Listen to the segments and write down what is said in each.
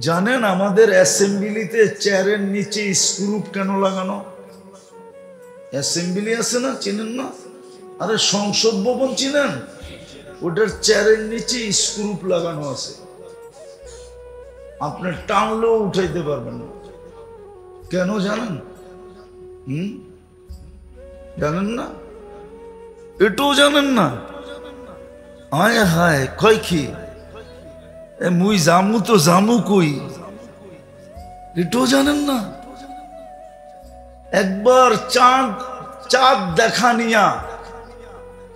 জানেন আমাদের অ্যাসেম্বলিতে চেয়ারের নিচে স্ক্রু কেন লাগানো? অ্যাসেম্বলি আছে না, চিনেন না? আরে সংসদ ভবন চিনেন? ওটার চেয়ারের নিচে স্ক্রু লাগানো আছে, আপনি টানলেও উঠাইতে পারবেন না। কেন জানেন? জানেন না? এটাও জানেন না? আয় হায়, কয় কি মুই জামু তো জামু কই, এটাও জানেন না? একবার চাঁদ দেখা নিয়া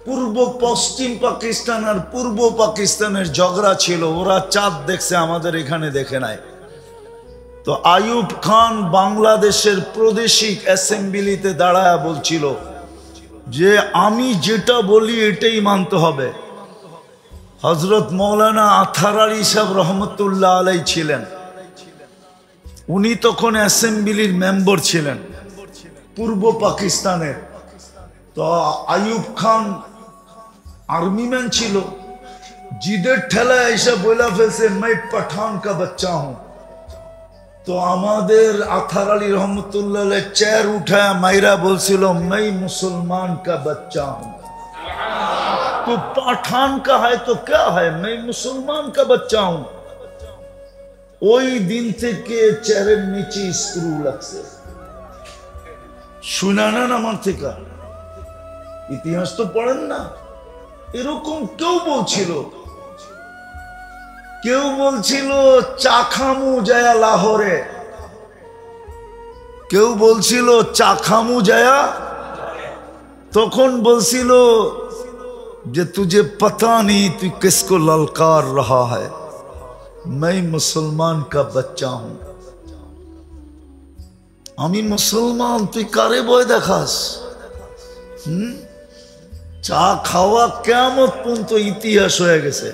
পূর্ব পশ্চিম পাকিস্তান আর পূর্ব পাকিস্তানের ঝগড়া ছিল, ওরা চাঁদ দেখছে, আমাদের এখানে দেখে নাই। তো আইয়ুব খান বাংলাদেশের প্রাদেশিক অ্যাসেম্বলিতে দাঁড়ায়া বলছিল যে আমি যেটা বলি এটাই মানতে হবে। হযরত মৌলানা আথার আলী সাহেব রহমতুল্লাহ আলাই ছিলেন, উনি তখন অ্যাসেম্বলির মেম্বার ছিলেন পূর্ব পাকিস্তানের। তো আইয়ুব খান আর্মি ম্যান ছিল, জিদের ঠেলায় এসে বলে ফেলছে मैं पठान का बच्चा हूं। তো আমাদের আথার আলী রহমতুল্লাহ চেয়ার উঠায় মাইরা বলছিল मैं मुसलमान का बच्चा हूं। तो पठान का है तो क्या है, मैं मुसलमान का बच्चा हूं। ওই দিন থেকে চেয়ারের নিচে স্ক্রু লাগছে। শুনানেন আমার থেকে, ইতিহাস তো পড়েন না? এরকম কেউ বলছিল চা খামু যায়া লাহোরে, কেউ বলছিল চা খামু যায়া, তখন বলছিল যে তুঝে পতা নেই তুই কিসকো ললকার রহা है, मैं मुसलमान का बच्चा हूं। আমি মুসলমান, তুই কারে বই দেখাস? চা খাওয়া কিয়ামত পর্যন্ত ইতিহাস হয়ে গেছে।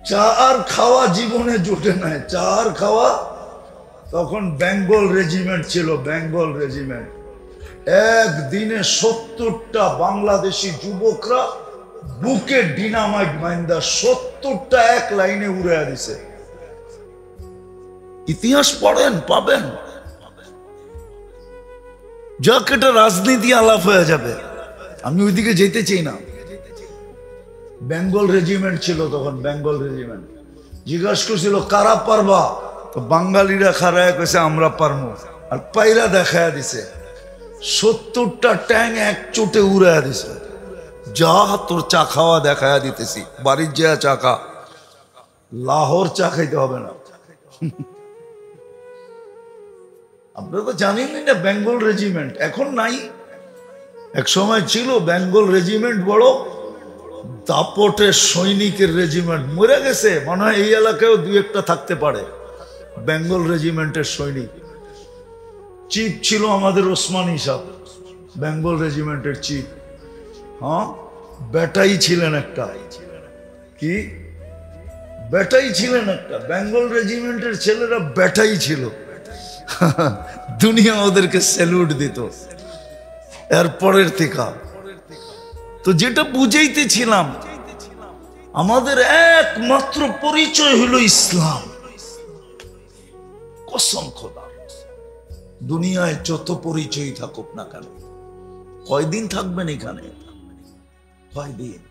চা আর খাওয়া জীবনে জুটে নাই, চা আর খাওয়া। তখন বেঙ্গল রেজিমেন্ট ছিল, বেঙ্গল রেজিমেন্ট। একদিনে 70টা বাংলাদেশি যুবকরা বুকে ডিনামাইট বাইন্দা 70টা এক লাইনে উড়াইয়া দিছে। ইতিহাস পড়েন, পাবেন। যাক, এটা রাজনীতি আলাপ হয়ে যাবে, আমি ওইদিকে যেতে চাই না। বেঙ্গল রেজিমেন্ট ছিল তখন, বেঙ্গল রেজিমেন্ট। জিজ্ঞাসা করছিল কারা পারবা, তো বাঙালিরা খারায় কইছে আমরা পারমু, আর পাইরা দেখায়া দিছে। 70টা ট্যাং এক চোটে উড়াইয়া দিছে। যা তোর চা খাওয়া দেখায়া দিতেছি, বাড়ির যা চা খা, লাহোর চা খাইতে হবে না। আপনারা তো জানেনই না বেঙ্গল রেজিমেন্ট এখন নাই, এক সময় ছিল বেঙ্গল রেজিমেন্ট, বড় দাপটের সৈনিকের রেজিমেন্ট। মরে গেছে, মনে হয় এই এলাকায়ও দুই একটা থাকতে পারে বেঙ্গল রেজিমেন্টের সৈনিক। চিফ ছিল আমাদের ওসমানী সাহেব, বেঙ্গল রেজিমেন্টের চিফ। হ্যাঁ, বেটাই ছিলেন একটা, কি বেটাই ছিলেন একটা, বেঙ্গল রেজিমেন্টের ছেলেরা বেটাই ছিল। দুনিয়া ওদেরকে স্যালুট দিত। এরপরের থেকে তো যেটা বুঝাইতেছিলাম, আমাদের একমাত্র পরিচয় হলো ইসলাম। কসম খোদা, দুনিয়ায় যত পরিচয় থাকুক না কেন, কয়দিন থাকবেন এখানে? কয়দিন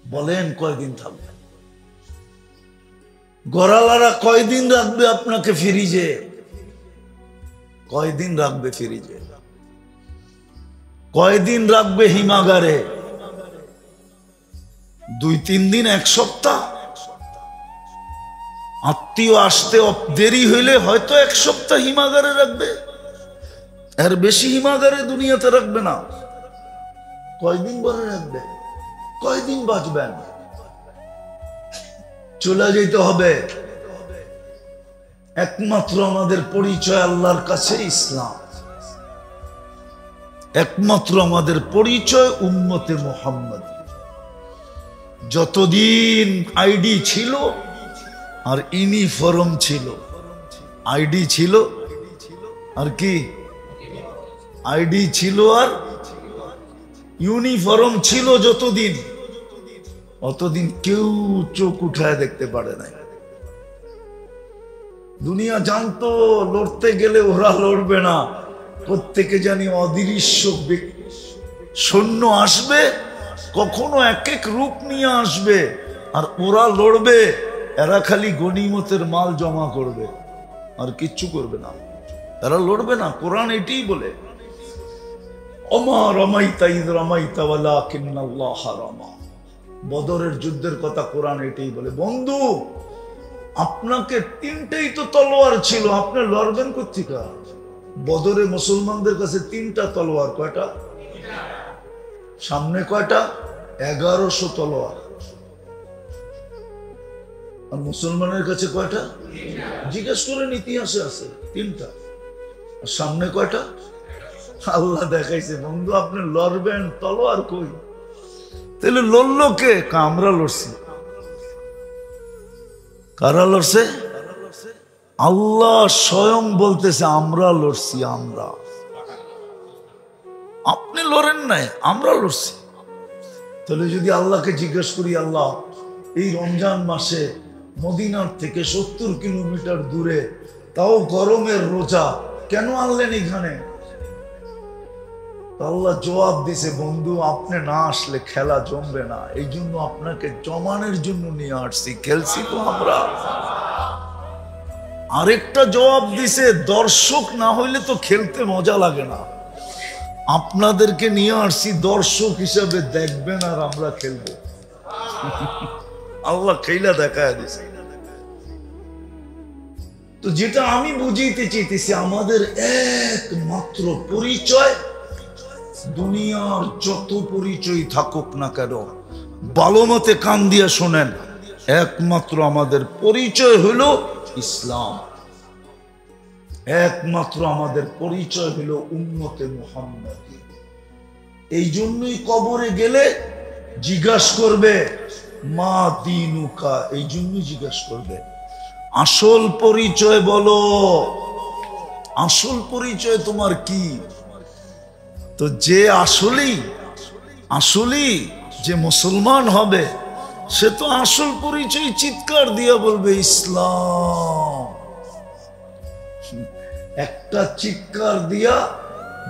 বলেন, কয়দিন থাকবেন? গড়ালারা কয়দিন রাখবে আপনাকে ফ্রিজে? কয়দিন রাখবে ফ্রিজে? কয়দিন রাখবে হিমাগারে? 2-3 দিন, এক সপ্তাহ? আত্মীয় আসতে দেরি হইলে হয়তো এক সপ্তাহ হিমাগারে রাখবে, এর বেশি হিমাগারে দুনিয়াতে রাখবে না। কয়দিন বলে রাখবে? কয়দিন বাঁচবেন? চলে যেতে হবে। একমাত্র আমাদের পরিচয় আল্লাহর কাছে ইসলাম, একমাত্র আমাদের পরিচয় উম্মতে মুহাম্মদ। যতদিন আইডি ছিল আর ইউনিফর্ম ছিল, আইডি ছিল আর কি, আইডি ছিল আর ইউনিফর্ম ছিল, যতদিন অতদিন কেউ চোখ উঠায় দেখতে পারে নাই। দুনিয়া জানতো লড়তে গেলে ওরা লড়বে না, প্রত্যেকে জানি অদৃশ্য সৈন্য আসবে, কখনো এক এক রূপ নিয়ে আসবে, আর ওরা লড়বে। এরা খালি গনিমতের মাল জমা করবে, আর কিচ্ছু করবে না। এরা লড়বে না। কোরআন এটাই বলে, ওমা রামাইতা ইয রামাইতা ওয়ালাকিন্নাল্লাহ রামা। বদরের যুদ্ধের কথা কোরআন এটাই বলে। বন্ধু, আপনাকে তিনটেই তো তলোয়ার ছিল, আপনি লড়বেন কোত্থেকে? বদরে মুসলমানদের কাছে তিনটা তলোয়ার। কয়টা? সামনে কয়টা? 1100 তলোয়ার। আর মুসলমানের কাছে কয়টা? জিজ্ঞেস করেন, ইতিহাসে আছে তিনটা। আর সামনে কয়টা? আল্লাহ দেখাইছে। বন্ধু, আপনি লড়বেন, তলোয়ার কই? তাহলে লড়লো কে? আমরা লড়ছি। কারা লড়ছে? আল্লাহ স্বয়ং বলতেছে আমরা লড়ছি। আমরা, আপনি লড়েন নাই, আমরা লড়ছি। তাহলে যদি আল্লাহকে জিজ্ঞেস করি, আল্লাহ এই রমজান মাসে মদিনার থেকে 70 কিলোমিটার দূরে, তাও গরমের রোজা, কেন আনলেন এখানে? আল্লাহ জবাব দিছে, বন্ধু আপনি না আসলে খেলা জমবে না, এই জন্য আপনাকে জমানের জন্য নিয়ে আসছি, খেলছি তো আমরা। আরেকটা জবাব দিছে, দর্শক না হইলে তো খেলতে মজা লাগে না, আপনাদেরকে নিয়ে আসছি দর্শক হিসাবে, দেখবেন আর আমরা খেলবো। আল্লাহ খেলা দেখায় দিছে। তো যেটা আমি বুঝাইতে চাইতেছি, আমাদের একমাত্র পরিচয়, দুনিয়ার যত পরিচয় থাকুক না কেন, ভালো মতে কান দিয়া শোনেন, একমাত্র আমাদের পরিচয় হলো ইসলাম। একমাত্র আমাদের পরিচয় হলো উম্মতে মুহাম্মাদী। এই জন্যই কবরে গেলে জিজ্ঞাসা করবে মা দীনুকা, এই জন্যই জিজ্ঞাসা করবে আসল পরিচয় বলো, আসল পরিচয় তোমার কি? তো যে আসলেই যে মুসলমান হবে, সে তো আসল পরিচয় চিৎকার দিয়া বলবে ইসলাম। একটা চিৎকার দিয়া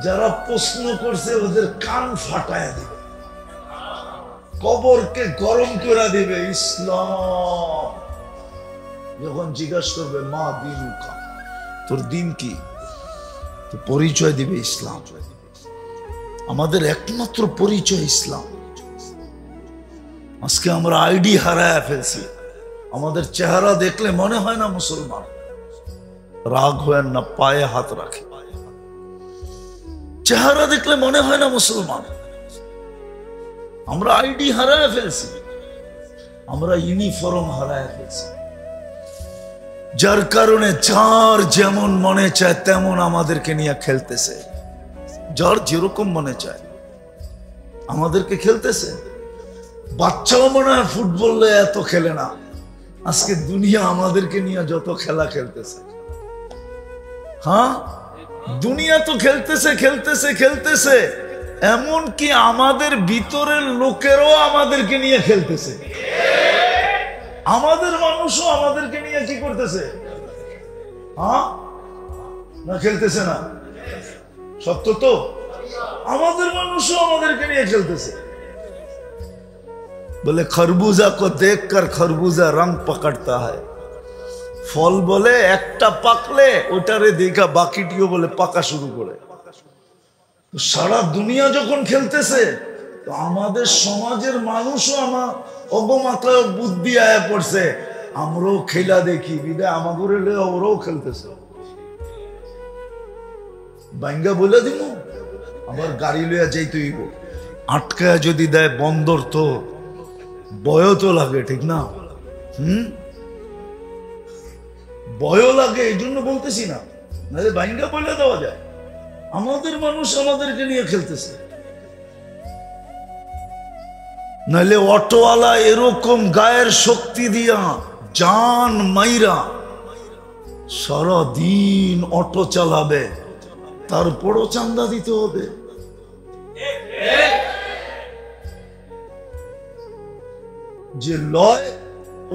যারা প্রশ্ন করছে ওদের কান ফাটায় দিবে, কবরকে গরম করে দিবে। ইসলাম যখন জিজ্ঞাসা করবে মা দীনুকা, তোর দিন কি, তো পরিচয় দিবে ইসলাম। আমাদের একমাত্র পরিচয় ইসলাম। আজকে আমরা আইডি হারায় ফেলছি। আমাদের চেহারা দেখলে মনে হয় না মুসলমান। রাগ হয় না, পায়ে হাত রাখে। চেহারা দেখলে মনে হয় না মুসলমান। আমরা আইডি হারায় ফেলছি, আমরা ইউনিফর্ম হারায় ফেলছি, যার কারণে যার যেমন মনে চায় তেমন আমাদেরকে নিয়ে খেলতেছে। যার যেরকম মনে চায় আমাদেরকে খেলতেছে। বাচ্চাও মনে হয় ফুটবল এত খেলে না। আজকে দুনিয়া আমাদেরকে নিয়ে যত খেলা খেলতেছে, হ্যাঁ দুনিয়া তো খেলতেছে খেলতেছে খেলতেছে, এমনকি আমাদের ভিতরের লোকেরও আমাদেরকে নিয়ে খেলতেছে। আমাদের মানুষও আমাদেরকে নিয়ে কি করতেছে? হ্যাঁ না খেলতেছে না? সত্য তো, আমাদের মানুষও আমাদেরকে নিয়ে খেলতেছে। বলে খরবুজা কো দেখকর খরবুজা রং পকড়তা হয়। ফল বলে একটা পাকলে ওটারে দেখা বাকিটিও বলে পাকা শুরু করে। সারা দুনিয়া যখন খেলতেছে, তো আমাদের সমাজের মানুষও আমার অবমাত্রায় বুদ্ধি আয়া পড়ছে, আমরাও খেলা দেখি, বিদায় আমাদের ওরাও খেলতেছে। বাইঙ্গা বলে দিব, আবার গাড়ি লইয়া যাইতে হইব, আটকায় যদি দেয় বন্দর তো ভয় তো লাগে, ঠিক না? ভয় লাগে, এই জন্য বলতেছি না, নাহলে বাইঙ্গা বলে দেওয়া যায়। আমাদের মানুষ আমাদেরকে নিয়ে খেলতেছে। নাহলে অটোওয়ালা এরকম গায়ের শক্তি দিয়া জান মাইরা সারাদিন অটো চালাবে, তারপরও চান্দা দিতে হবে। যে লয়,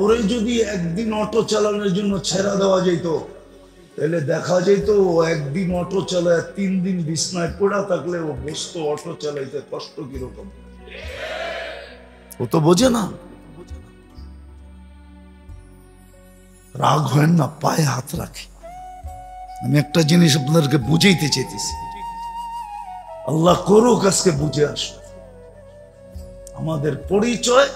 ওরে যদি একদিন অটো চালানোর জন্য ছেড়া দেওয়া যেত, তাহলে দেখা যেত ও একদিন অটো চালায় 3 দিন বিছনায় পড়া থাকলে ও বসতো অটো চালাইতে কষ্ট কিরকম। ও তো বোঝে না। রাগ হয় না, পায়ে হাত রাখে। আমি একটা জিনিস আপনাদেরকে বুঝাইতে চাইতেছি, আল্লাহ করুক আজকে বুঝে আসো। আমাদের পরিচয়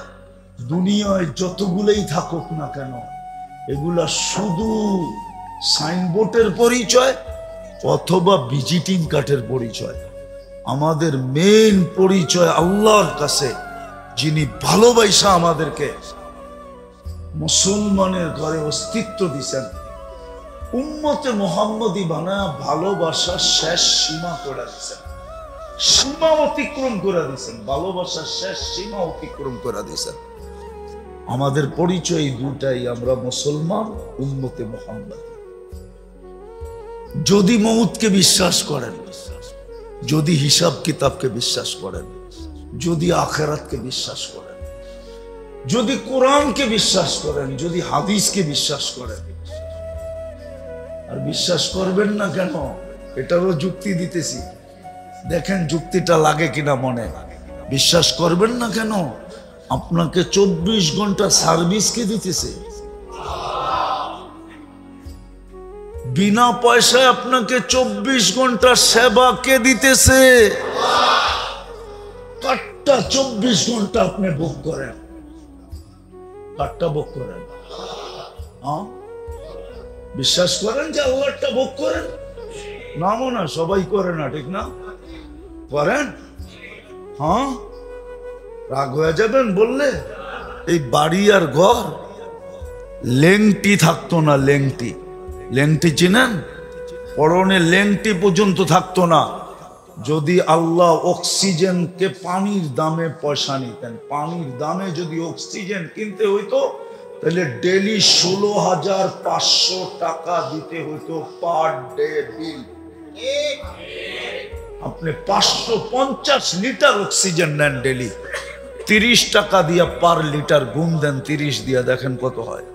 দুনিয়ায় যতগুলোই থাকুক না কেন, এগুলা শুধু সাইনবোর্ডের পরিচয় অথবা ভিজিটিং কার্ডের পরিচয়। আমাদের মেইন পরিচয় আল্লাহর কাছে, যিনি ভালোবাসা আমাদেরকে মুসলমানের ঘরে অস্তিত্ব দিছেন, উম্মতে মুহাম্মদী বানায়া ভালোবাসার শেষ সীমা করে দিছেন, সীমা অতিক্রম করে দিছেন, ভালোবাসার শেষ সীমা অতিক্রম করে দিছেন। আমাদের পরিচয় দুটাই, আমরা মুসলমান, উম্মতে মুহাম্মদ। যদি মউতকে বিশ্বাস করেন, যদি হিসাব কিতাবকে বিশ্বাস করেন, যদি আখিরাতকে বিশ্বাস করেন, যদি কোরআনকে বিশ্বাস করেন, যদি হাদিসকে বিশ্বাস করেন, আর বিশ্বাস করবেন না কেন এটারও যুক্তি দিতেছি, দেখেন যুক্তিটা লাগে কিনা মনে। বিশ্বাস করবেন না কেন? আপনাকে 24 ঘন্টা সার্ভিস কে দিতেছে? বিনা পয়সায় আপনাকে 24 ঘন্টা সেবা কে দিতেছে? কাটটা 24 ঘন্টা আপনি ভোগ করেন, কাটটা ভোগ করেন। বিশ্বাস করেন যে আল্লাহটা ভোগ করেন? নামও না, সবাই করে না, ঠিক না? করেন? হ্যাঁ, রাগ হয়ে যাবেন বললে। এই বাড়ি আর ঘর লেংটি থাকতো না, লেংটি, লেংটি চিনেন? পরনে লেংটি পর্যন্ত থাকতো না। যদি আল্লাহ অক্সিজেনকে পানির দামে পয়সা নিতেন, পানির দামে যদি অক্সিজেন কিনতে হইতো, তাহলে ডেলি 16,500 টাকা দিতে হইতো পার ডে বিল। আপনি 550 লিটার অক্সিজেন নেন ডেলি, 30 টাকা দিয়ে পার লিটার গুণ দেন, 30 দিয়ে দেখেন কত হয়।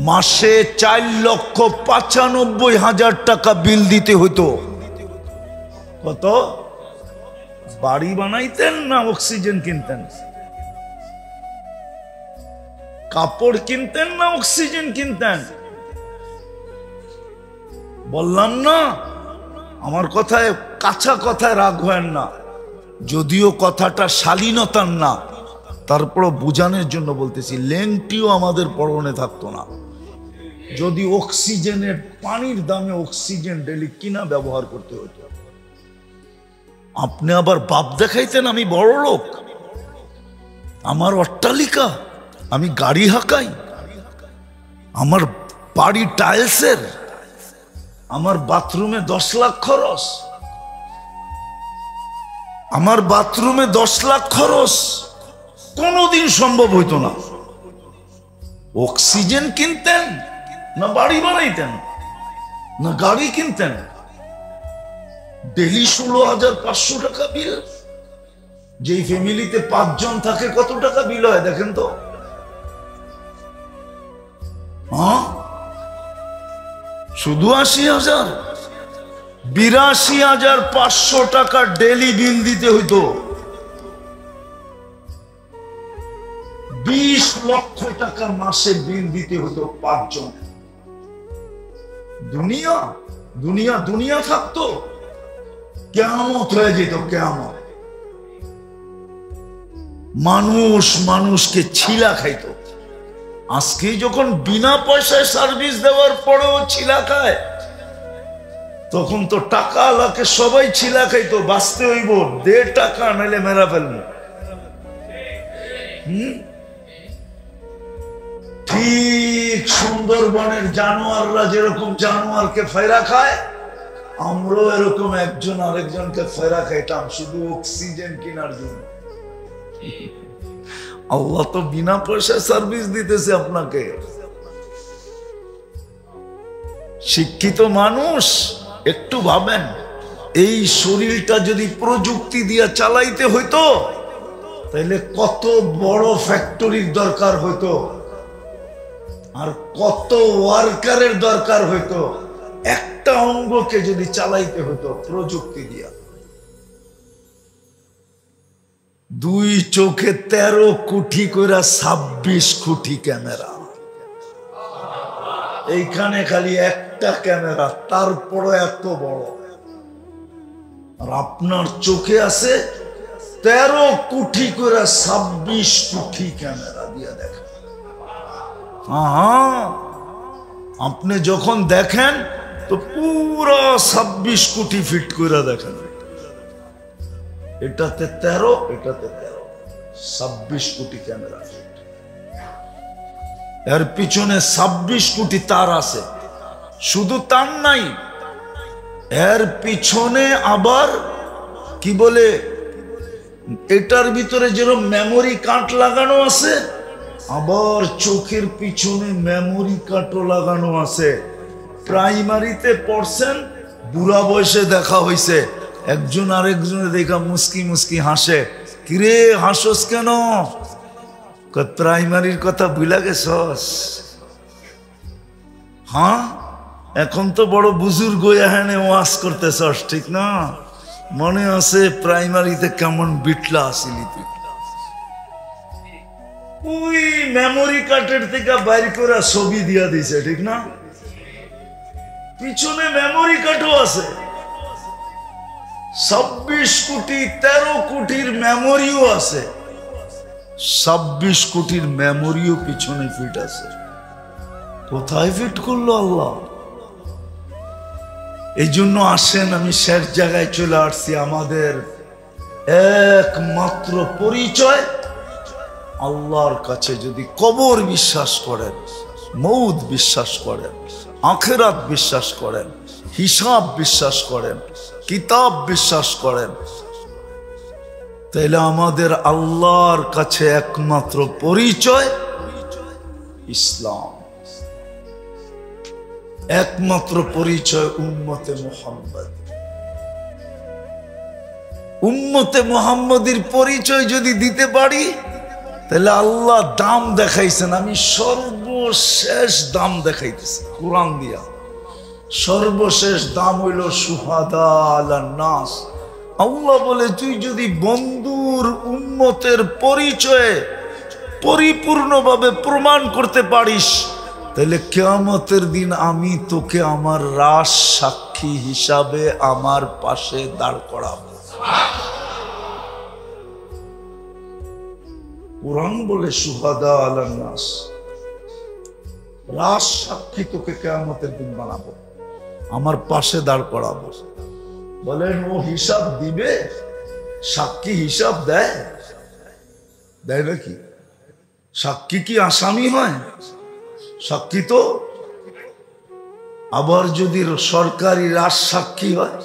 মাসে 4,95,000 টাকা বিল দিতে হইতো। কত? বাড়ি বানাইতেন না অক্সিজেন কিনতেন? কাপড় কিনতেন না অক্সিজেন কিনতেন? বললাম না, আমার কথায় কাঁচা কথায় রাগ হয় না, যদিও কথাটা শালীনতার না, তারপরও বোঝানোর জন্য বলতেছি। লেংটিও আমাদের পরনে থাকতো না যদি অক্সিজেনের, পানির দামে অক্সিজেন ডেলি কিনা ব্যবহার করতে হতো। আপনি আবার বাপ দেখাইতেন আমি বড় লোক, আমার অট্টালিকা, আমি গাড়ি হাঁকাই, আমার বাড়ি টাইলসের, আমার বাথরুমে 10 লাখ খরচ, আমার বাথরুমে 10 লাখ খরচ, কোনোদিন সম্ভব হইতো না। অক্সিজেন কিনতেন না বাড়ি বানাইতেন না গাড়ি কিনতেন? ডেলি 16,500 টাকা বিল। যেই ফ্যামিলিতে 5 জন থাকে কত টাকা বিল হয় দেখেন তো? শুধু 80,000, 82,500 টাকা ডেলি বিল দিতে হইতো। 20 লক্ষ টাকা মাসে বিল দিতে হতো 5 জন। দুনিয়া দুনিয়া দুনিয়া থাকতো, কিয়ামত হয়ে যেত, কিয়ামত। মানুষ মানুষকে ছিলা খাইতো। আজকে যখন বিনা পয়সায় সার্ভিস দেওয়ার পরেও ছিলা খায়, তখন তো টাকা আলাকে সবাই ছিলা খাইতো। বাঁচতে হইব, 1.5 টাকা নাইলে মেরা ফেলবো। ঠিক সুন্দরবনের জানোয়াররা যেরকম জানোয়ারকে ফেরা খায়, আমরাও এরকম একজন আরেকজনকে ফেরা খাইতাম শুধু অক্সিজেন কেনার জন্য। আল্লাহ তো বিনা পয়সায় সার্ভিস দিতেছে আপনাকে। শিক্ষিত মানুষ একটু ভাবেন, এই শরীরটা যদি প্রযুক্তি দিয়ে চালাইতে হইতো তাইলে কত বড় ফ্যাক্টরির দরকার হইতো, আর কত ওয়ার্কারের দরকার হইতো একটা অঙ্গকে যদি চালাইতে হতো প্রযুক্তি দিয়া। 2 চোখে 13 কোটি কইরা 26 কোটি ক্যামেরা, এইখানে খালি একটা ক্যামেরা, তারপরে এত বড়। আর আপনার চোখে আছে 13 কোটি করে 26 কোটি ক্যামেরা দিয়া দেখেন। আপনি যখন দেখেন তো পুরো 26 কোটি ফিট করে দেখেন, এটাতে 13, এটাতে 13, 26 কোটি ক্যামেরা ফিট। এর পিছনে 26 কোটি তার আছে। শুধু তার নাই, এর পিছনে আবার কি বলে, এটার ভিতরে যেরকম মেমোরি কার্ড লাগানো আছে, আবার চোখের পিছনে মেমোরি কার্ডও লাগানো আছে। প্রাইমারিতে পড়ছেন, বুড়া বয়সে দেখা হইছে, একজন আরেকজনে দেখা মুস্কি মুস্কি হাসে, কিরে হাসস কেন? প্রাইমারির কথা ভুলা গেছস? হ্যাঁ, এখন তো বড় বুজুর্গ এখানে ওয়াজ করতেছস, ঠিক না? মনে আছে প্রাইমারিতে কেমন বিটলা আসিলি তুই? ওই মেমোরি কার্ডের থেকে বাইর করে ছবি দিয়া দিছে, ঠিক না? পিছনে মেমোরি কার্ডও আছে। 26 কোটি 13 কোটির মেমোরিও আছে, 26 কোটির মেমোরিও পিছনে ফিট আছে। কোথায় ফিট করলো আল্লাহ? এই জন্য আসেন, আমি শেষ জায়গায় চলে আসছি। আমাদের একমাত্র পরিচয় আল্লাহর কাছে যদি কবর বিশ্বাস করেন, মৌত বিশ্বাস করেন, আখিরাত বিশ্বাস করেন, হিসাব বিশ্বাস করেন, কিতাব বিশ্বাস করেন, তাইলে আমাদের আল্লাহর কাছে একমাত্র পরিচয় ইসলাম, একমাত্র পরিচয় উম্মতে মুহাম্মদ। উম্মতে মুহাম্মদের পরিচয় যদি দিতে পারি, তাহলে আল্লাহ দাম দেখাইছেন। আমি সর্বশেষ দাম দেখাইতেছি কোরআন দিয়া। সর্বশেষ দাম হইল শুহাদা আলান নাস। আল্লাহ বলে, তুই যদি বন্ধুর উম্মতের পরিচয়ে পরিপূর্ণভাবে প্রমাণ করতে পারিস, তাহলে কিয়ামতের দিন আমি তোকে আমার রাজ সাক্ষী হিসাবে আমার পাশে দাঁড় করাবো। কোরআন বলে শুহাদা আলান নাস, রাজ সাক্ষী তোকে কিয়ামতের দিন বানাবো, আমার পাশে দাঁড় করাবো। বলেন, ও হিসাব দিবে? সাক্ষী হিসাব দেয়? দেয় নাকি? সাক্ষী কি আসামি হয়? সাক্ষী তো আবার যদি সরকারি রাজ সাক্ষী হয়,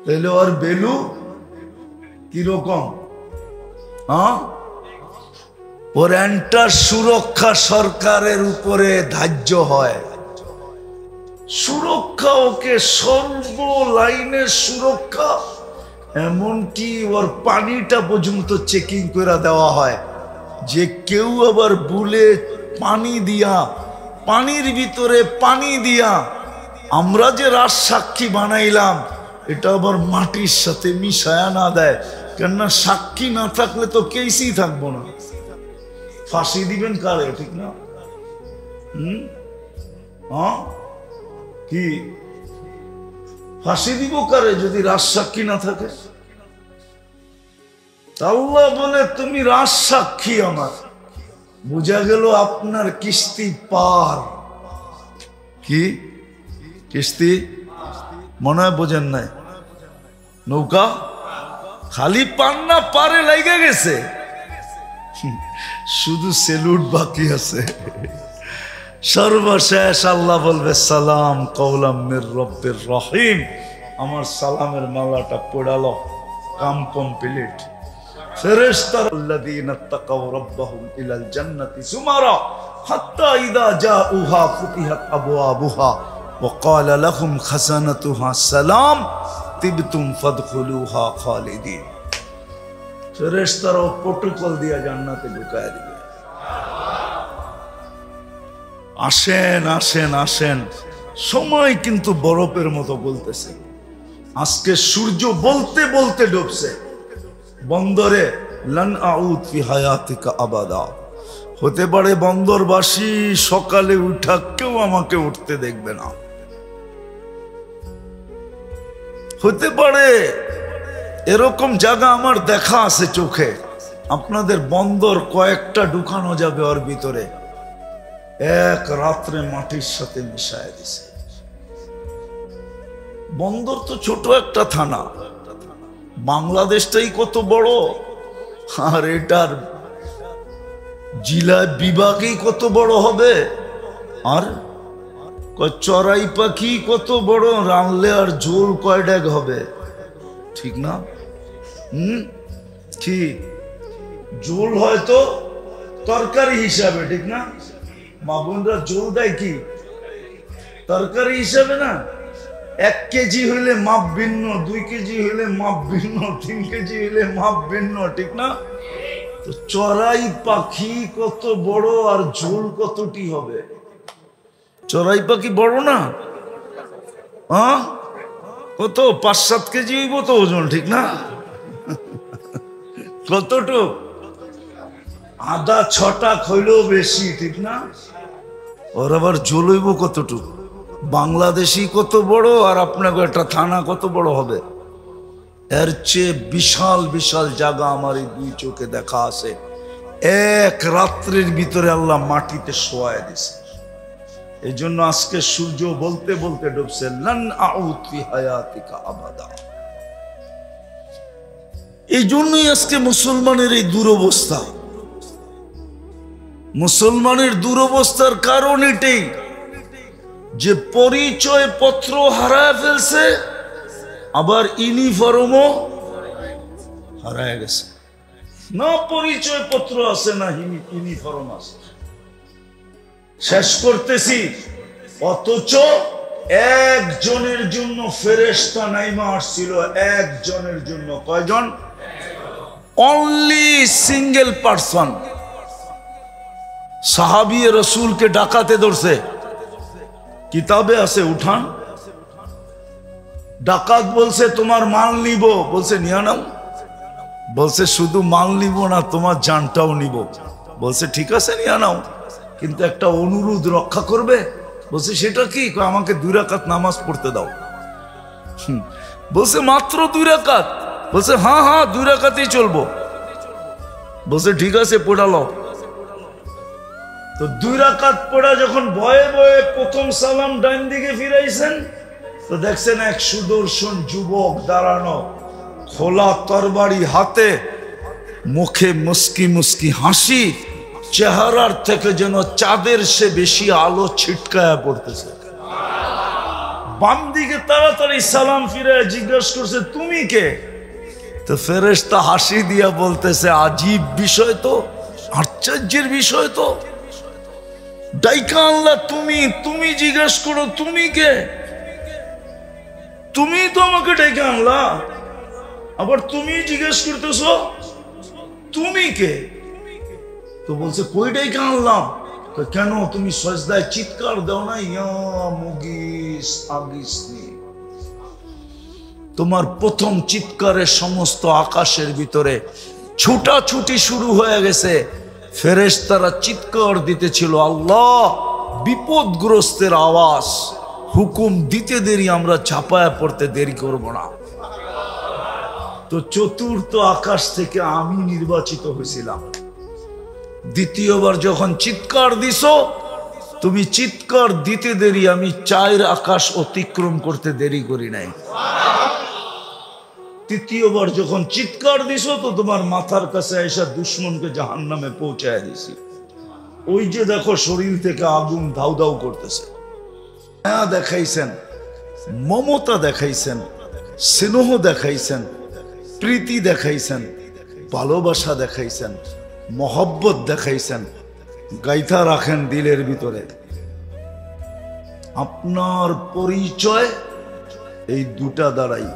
তাহলে ওর ভ্যালু কিরকম? ওর এন্টার সুরক্ষা সরকারের উপরে ধার্য হয়। সুরক্ষা, ওকে সর্ব লাইনের সুরক্ষা, এমনকি ওর পানিটা পর্যন্ত চেকিং করে দেওয়া হয়, যে কেউ আবার ভুলে পানি দিয়া, পানির ভিতরে পানি দিয়া আমরা যে রাজ সাক্ষী বানাইলাম, এটা আবার মাটির সাথে মিশায়া না দেয়। কেননা সাক্ষী না থাকলে তো কেসই থাকবো না। ফাঁসি দিবেন কারে, ঠিক না? কি ফাঁসি দিব কারে যদি রাজ সাক্ষী না থাকে? আল্লাহ বলে, তুমি রাজ সাক্ষী আমার। বুঝা গেল আপনার কিস্তি পার। কি কিস্তি? মনে হয় বোঝেন নাই। নৌকা খালি পান না, পারে লাইগা গেছে, শুধু সেলুট বাকি আছে। সর্বশেষ আল্লাহ বলবে, সালাম কওলাম মির রব্বির রহিম। আমার সালামের মালাটা পড়ালো, কাম কমপ্লিট। ফেরেশতাল্লাযীনা তাকাউ রাব্বাহুম ইলাল জান্নাতি সুমারা হাত্তা ইযা জাউহা ফুতিহাত আবওয়াবুহা ওয়া ক্বালা লাহুম খাযানাতুহা সালাম তিবতুম ফাদখুলুহা খালিদিন। ফেরেশতারাও প্রটোকল দিয়া জান্নাতে ঢুকায় দিবে। আসেন আসেন আসেন, সময় কিন্তু বরফের মতো বলতেছে। আজকে সূর্য বলতে বলতে ডুবছে বন্দরে। লান আউদ ফি হায়াতিকা আবাদা। হতে পারে বন্দরবাসী সকালে উঠা কেউ আমাকে উঠতে দেখবে না। হতে পারে এরকম জায়গা আমার দেখা আছে চোখে। আপনাদের বন্দর কয়েকটা ঢুকানো যাবে ওর ভিতরে, এক রাত্রে মাটির সাথে মিশায় দিছে। বন্দর তো ছোট একটা থানা, বাংলাদেশটাই কত বড়, আর এটার জেলা বিভাগই কত বড় হবে। আর চড়াই পাখি কত বড়, রানলে আর ঝোল কয় ডেগ হবে, ঠিক না? ঠিক, ঝোল হয়তো তরকারি হিসাবে, ঠিক না? মা বোনরা ঝোল দেয় কি তরকারি হিসাবে না। 1 কেজি হইলে মাপ ভিন্ন, 2 কেজি হইলে মাপ ভিন্ন, 3 কেজি হইলে মাপ ভিন্ন, ঠিক না? তো চড়াই পাখি কত বড় আর ঝোল কতটি হবে? চড়াই পাখি বড় না? হ্যাঁ, কত 5-7 কেজি হইব তো ওজন, ঠিক না? কতটুক? আদা 6টা হইলেও বেশি, ঠিক না? ওর আবার ঝোল হইব কতটুক? বাংলাদেশি কত বড় আর আপনাকে একটা থানা কত বড় হবে? এর চেয়ে বিশাল বিশাল জায়গা আমার এই 2 চোখে দেখা আছে। এক রাত্রির ভিতরে আল্লাহ মাটিতে শোয়ায় দিছে। এই জন্য আজকে সূর্য বলতে বলতে ডুবছে। লান আউদ ফি হায়াতিকা আবাদা। এই জন্যই আজকে মুসলমানের এই দুরবস্থা। মুসলমানের দুরবস্থার কারণ এটাই যে পরিচয় পত্র হারায় ফেলছে, আবার ইউনিফর্মও হারায় গেছে। না পরিচয় পত্র আছে, না ইউনিফর্ম আছে। শেষ করতেছি। অথচ একজনের জন্য ফেরেশতা নাইমা আসছিল, একজনের জন্য। কয়জন? Only single person. সাহাবী রাসূলকে ডাকাতে ধরছে, কিতাবে আছে, উঠান। ডাকাত বলছে তোমার মাল নিব, বলছে নিয়ে নাও। বলছে শুধু মাল নিব না, তোমার জানটাও নিব। বলছে ঠিক আছে নিয়ে নাও, কিন্তু একটা অনুরোধ রক্ষা করবে। বলছে সেটা কি? আমাকে 2 রাকাত নামাজ পড়তে দাও। বলছে মাত্র 2 রাকাত? বলছে হ্যাঁ হ্যাঁ 2 রাকাতই চলবো। বলছে ঠিক আছে পড়ালো। তো 2 রাকাত পড়া যখন ভয়ে ভয়ে প্রথম সালাম ডান দিকে ফিরাইছেন, তো দেখছেন এক সুদর্শন যুবক দাঁড়ানো, খোলা তরবারি হাতে, মুখে মুস্কি মুস্কি হাসি, চেহারার থেকে যেন চাঁদের সে বেশি আলো ছিটকায়া পড়তেছে। বাম দিকে তাড়াতাড়ি সালাম ফিরে জিজ্ঞাসা করছে তুমি কে? তো ফেরেশতা হাসি দিয়া বলতেছে আজীব বিষয় তো, আশ্চর্যের বিষয় তো। ডাইকা আল্লাহ তুমি, তুমি জিজ্ঞেস করো তুমি কে? তুমি তো আমাকে ডেকে আনলা, আবার তুমি জিজ্ঞেস করতেছ তুমি কে? তো বলছে কই ডেকে আনলাম? তো কেন তুমি সজদায় চিৎকার দাও না, ইয়া মুগিস আগিসনি? তোমার প্রথম চিৎকারে সমস্ত আকাশের ভিতরে ছুটাছুটি শুরু হয়ে গেছে। ফেরেশতারা চিৎকার দিতেছিল আল্লাহ বিপদগ্রস্তের আওয়াজ, হুকুম দিতে দেরি, আমরা ঝাঁপায়া পড়তে দেরি করব না। তো চতুর্থ আকাশ থেকে আমি নির্বাচিত হয়েছিলাম। দ্বিতীয়বার যখন চিৎকার দিছো, তুমি চিৎকার দিতে দেরি, আমি 4 আকাশ অতিক্রম করতে দেরি করি নাই। তৃতীয়বার যখন চিৎকার দিছো, তো তোমার মাথার কাছে এসে দুশ্মনকে জাহান্নামে পৌঁছায় দিছি। ওই যে দেখো শরীর থেকে আগুন ধাউ ধাউ করতেছে। মায়া দেখাইছেন, মমতা দেখাইছেন, স্নেহ দেখাইছেন, প্রীতি দেখাইছেন, ভালোবাসা দেখাইছেন, মহব্বত দেখাইছেন, গাইথা রাখেন দিলের ভিতরে। আপনার পরিচয় এই 2টা দ্বারাই।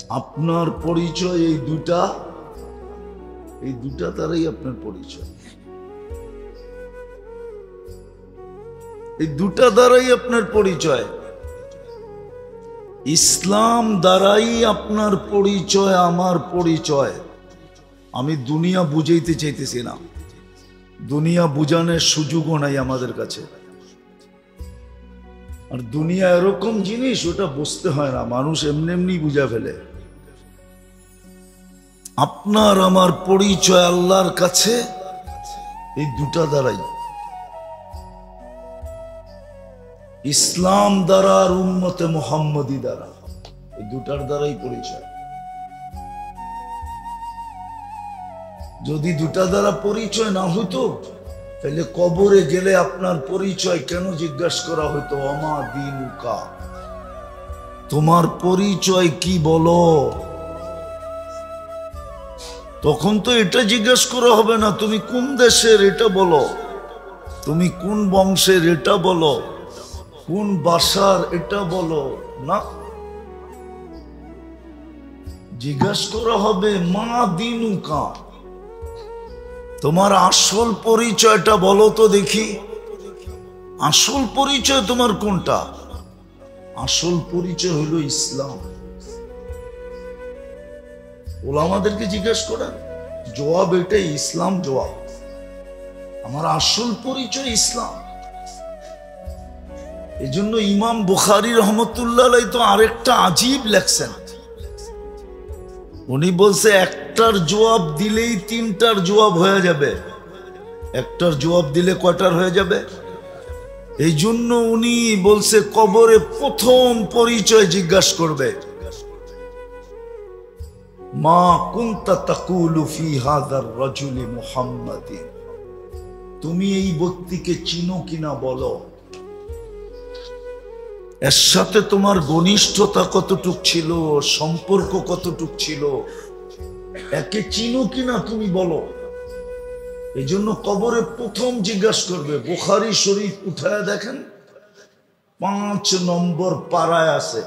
আপনার পরিচয় এই দুটা দ্বারাই আপনার পরিচয়, এই দুটা দ্বারাই আপনার পরিচয়। ইসলাম দ্বারাই আপনার পরিচয়, আমার পরিচয়। আমি দুনিয়া বুঝাইতে চাইতেছি না, দুনিয়া বুঝানোর সুযোগও নাই আমাদের কাছে। আর দুনিয়া এরকম জিনিস, ওটা বুঝতে হয় না, মানুষ এমনি এমনি বুঝা ফেলে। আপনার আমার পরিচয় আল্লাহর কাছে এই দুটা দ্বারাই, ইসলাম দ্বারা আর উম্মতে মুহাম্মদী দ্বারা, এই দুটার দ্বারাই পরিচয়। যদি দুটা দ্বারা পরিচয় না হতো, তাহলে কবরে গেলে আপনার পরিচয় কেন জিজ্ঞাসা করা হতো? আমা দীনুকা, তোমার পরিচয় কি বলো? তখন তো এটা জিজ্ঞাসা করা হবে না, তুমি কোন দেশের এটা বলো, তুমি কোন বংশের এটা বলো, কোন ভাষার এটা বলো না। জিজ্ঞাসা করা হবে মা দীনুকা, তোমার আসল পরিচয়টা বলো তো দেখি। আসল পরিচয় তোমার কোনটা? আসল পরিচয় হলো ইসলাম। ওলামাদেরকে জিজ্ঞাসা করেন, জবাব এটাই, ইসলাম জবাব। আমার আসল পরিচয় ইসলাম। এই জন্য ইমাম বুখারী রহমতুল্লাহ আলাইহি তো আরেকটা আজীব লেখছেন। উনি বলছে একটার জবাব দিলেই তিনটার জবাব হয়ে যাবে। একটার জবাব দিলে কয়টার হয়ে যাবে? এই জন্য উনি বলছে কবরে প্রথম পরিচয় জিজ্ঞাসা করবে, মা কুনতা তাকুলু ফি হাযার রাজুলি মুহাম্মাদিন, তুমি এই ব্যক্তিকে চিনো কিনা বলো। এর সাথে তোমার ঘনিষ্ঠতা কতটুক ছিল, সম্পর্ক কতটুক ছিল, একে চিনো কিনা তুমি বলো। এই জন্য কবরে প্রথম জিজ্ঞাসা করবে। বুখারী শরীফ উঠায় দেখেন, 5 নম্বর পাড়ায় আছে,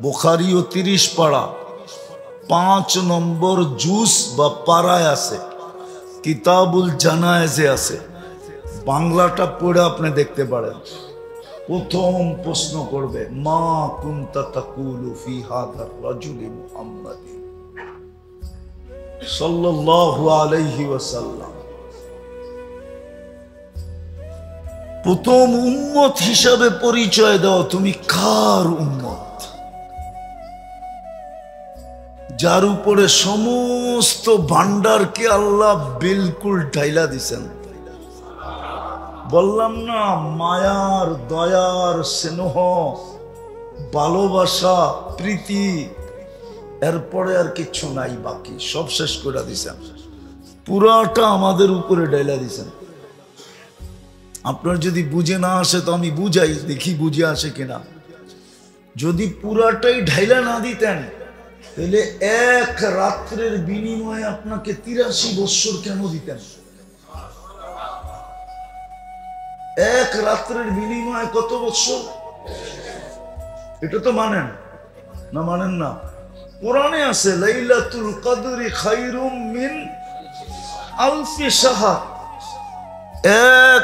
বুখারীও 30 পাড়া, 5 নম্বর জুস বা পাড়ায় আছে, কিতাবুল জানায়েজে আছে। বাংলাটা পড়ে আপনি দেখতে পারেন। প্রথম প্রশ্ন করবে, মা কুনতা তাকুলু ফি হাযার রাজুলি মুহাম্মাদিন সাল্লাল্লাহু আলাইহি ওয়াসাল্লাম। প্রথম উম্মত হিসাবে পরিচয় দাও, তুমি কার উম্মত, যার উপরে সমস্ত ভান্ডারকে আল্লাহ বিলকুল ঢাইলা দিছেন। বললাম না, মায়ার, দয়ার, স্নেহ, ভালোবাসা, প্রীতি, এরপরে আর কিছু নাই বাকি, সব শেষ করে দিছেন। পুরাটা আমাদের উপরে ঢাইলা দিছেন। আপনার যদি বুঝে না আসে তো আমি বুঝাই, দেখি বুঝে আসে কিনা। যদি পুরাটাই ঢাইলা না দিতেন, তাহলে এক রাত্রের বিনিময়ে আপনাকে 83 বৎসর কেন দিতেন? এক রাত্রের বিনিময়ে কত বৎসর? এটা তো মানেন না? মানেন না? কোরআনে আছে লাইলাতুল কদরি খায়রুম মিন আলফি শাহর,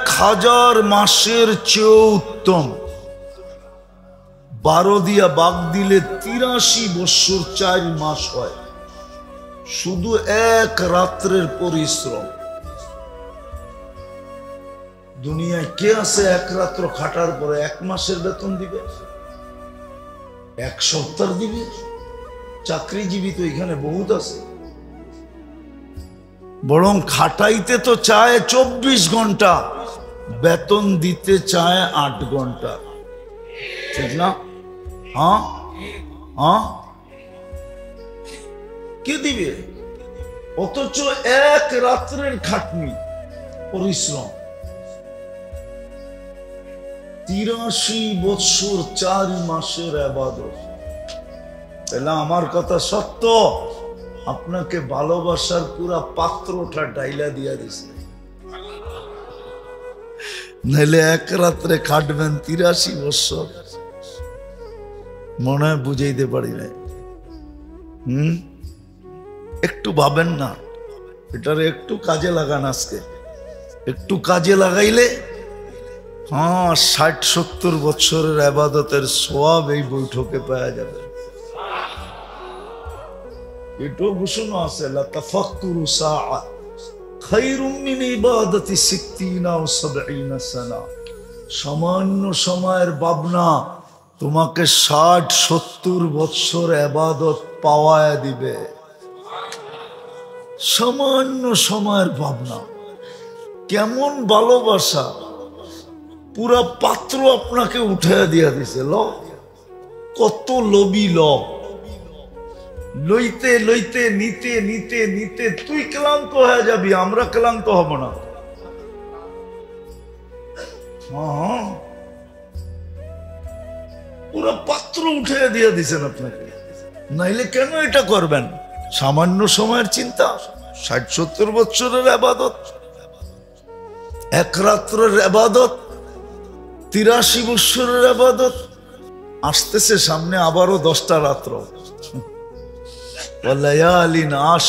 1000 মাসের চেয়ে উত্তম। 12 দিয়া বাগ দিলে 83 বৎসর 4 মাস হয়, শুধু এক রাত্রের পরিশ্রম। দুনিয়ায় কে আছে এক রাত্র খাটার পরে 1 মাসের বেতন দিবে, 1 সপ্তাহ দিবে? চাকরিজীবী তো এখানে বহুত আছে। বরং খাটাইতে তো চায় 24 ঘন্টা, বেতন দিতে চায় 8 ঘন্টা, ঠিক না? হ্যাঁ হ্যাঁ, কে দিবে? অথচ এক রাত্রের খাটনি, পরিশ্রম, 83 বৎসর 4 মাসের ইবাদত। তাহলে আমার কথা সত্য, আপনাকে ভালোবাসার পুরা পাত্রটা ডাইলা দিয়া দিছে। নাইলে এক রাত্রে খাটবেন 83 বৎসর। মনে হয় বুঝাইতে পারি না। হুম, একটু ভাবেন না, এটারে একটু কাজে লাগান। আজকে একটু কাজে লাগাইলে 60-70 বছরের ইবাদতের সওয়াব এই বৈঠকে পাওয়া যাবে। এটাও ঘোষণা আছে, লা তাফাক্কুরু সাআ খায়রুম মিন ইবাদাতি 60 আও 70 সানা। সামান্য সময়ের ভাবনা তোমাকে 60-70 বছর ইবাদত পাওয়ায় দিবে। সামান্য সময়ের ভাবনা, কেমন ভালোবাসা, পুরা পাত্র আপনাকে উঠাইয়া দিয়া দিছে। কত লোভী লইতে লইতে নিতে নিতে নিতে তুই ক্লান্ত হয়ে যাবি, আমরা ক্লান্ত হব না। পুরা পাত্র উঠাইয়া দিয়া দিছেন আপনাকে, নাইলে কেন এটা করবেন? সামান্য সময়ের চিন্তা, 60-70 বছরের ইবাদত, এক রাত্রের ইবাদত, 83 বছরের ইবাদত। আসতেছে সামনে আবারও 10টা রাত্র। ওয়ালায়ালিন আশ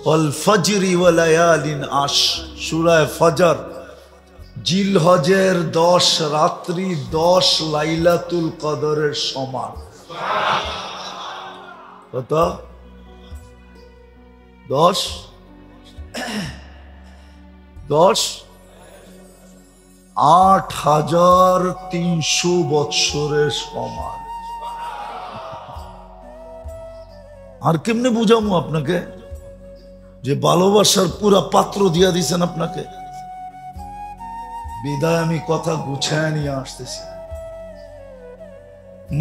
ওয়াল ফজরি ওয়ালায়ালিন আশ, সূরা ফজর। জিলহজের 10 রাত্রি 10 লাইলাতুল কদরের সমান। কত? 10 8300 বৎসরের সমান। আর কেমনে বুঝামু আপনাকে যে ভালোবাসার পুরা পাত্র দিয়া দিছেন আপনাকে? বিদায় আমি কথা গুছায় নিয়ে আসতেছি।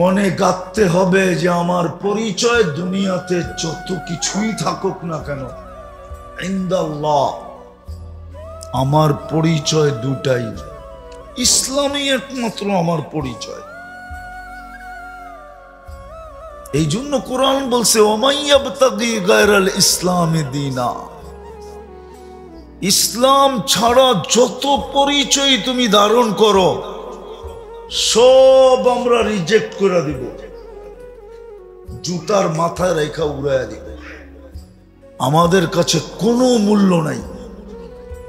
মনে গাঁথতে হবে যে আমার পরিচয় দুনিয়াতে যত কিছুই থাকুক না কেন, ইনদাল্লাহ আমার পরিচয় দুটাই, ইসলামই একমাত্র আমার পরিচয়। এই জন্য কোরআন বলছে, ওমাইয়াবতাগি গায়রাল ইসলামি দীনা, ইসলাম ছাড়া যত পরিচয় তুমি ধারণ করো সব আমরা রিজেক্ট করে দিব, জুতার মাথায় রেখা উড়াইয়া দিব। আমাদের কাছে কোনো মূল্য নাই,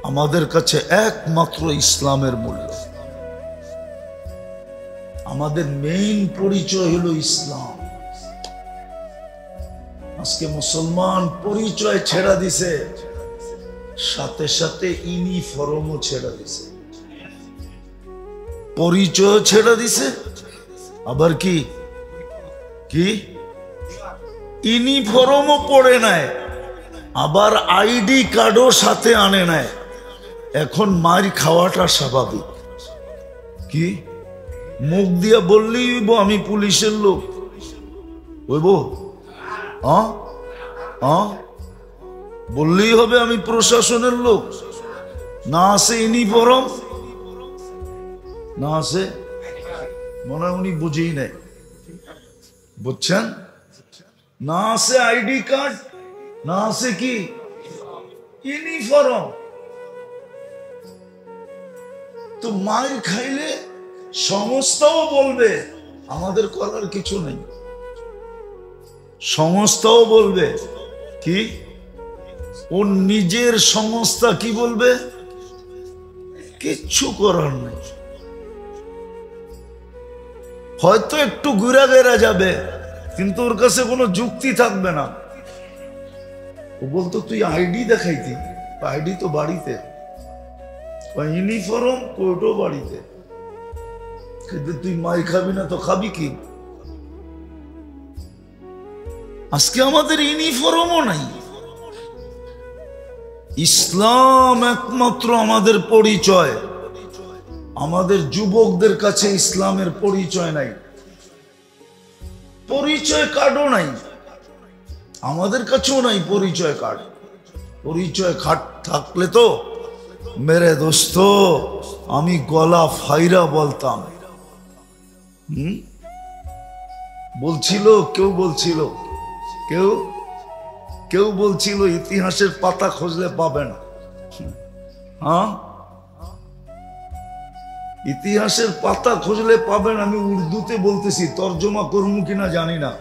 আমাদের কাছে একমাত্র ইসলামের মূল্য। আমাদের মেইন পরিচয় হলো ইসলাম। আজকে মুসলমান পরিচয় ছেড়া দিছে, সাথে সাথে ইউনিফর্মও ছেড়া দিছে। পরিচয় ছেড়া দিছে, আবার কি কি ইউনিফর্মও পড়ে নাই, আবার আইডি কার্ডও সাথে আনে নাই। এখন মার খাওয়াটা স্বাভাবিক। কি মুখ দিয়া বললেই হইব আমি পুলিশের লোক? হইব? বললেই হবে আমি প্রশাসনের লোক? না আছে ইউনিফর্ম, না আছে, মনে হয় উনি বুঝেই নেই, বুঝছেন? না আছে আইডি কার্ড, না আছে কি ইউনিফর্ম। তো মায়ের খাইলে সংস্থাও বলবে আমাদের করার কিছু নেই, সংস্থাও বলবে কি, ওর নিজের সংস্থা কি বলবে, কিচ্ছু করার নেই। হয়তো একটু ঘুরা গেরা যাবে, কিন্তু ওর কাছে কোনো যুক্তি থাকবে না। ও বলতো তুই আইডি দেখাইতি, আইডি তো বাড়িতে, ইউনিফর্ম কোর্টও বাড়িতে, কিন্তু তুই মাই খাবি না তো খাবি কি? আজকে আমাদের ইউনিফর্মও নাই। ইসলাম একমাত্র আমাদের পরিচয়। আমাদের যুবকদের কাছে ইসলামের পরিচয় নাই, পরিচয় কার্ডও নাই, আমাদের কাছেও নাই পরিচয় কার্ড। পরিচয় কার্ড থাকলে তো মেরে দোস্ত আমি গলা ফাইরা বলতাম। বলছিল কেউ, বলছিল কেউ, কেউ বলছিল ইতিহাসের পাতা খুঁজলে পাবেন। হ্যাঁ, ইতিহাসের পাতা খুঁজলে পাবেন। আমি উর্দুতে বলতেছি, তর্জমা করবো কিনা জানি না।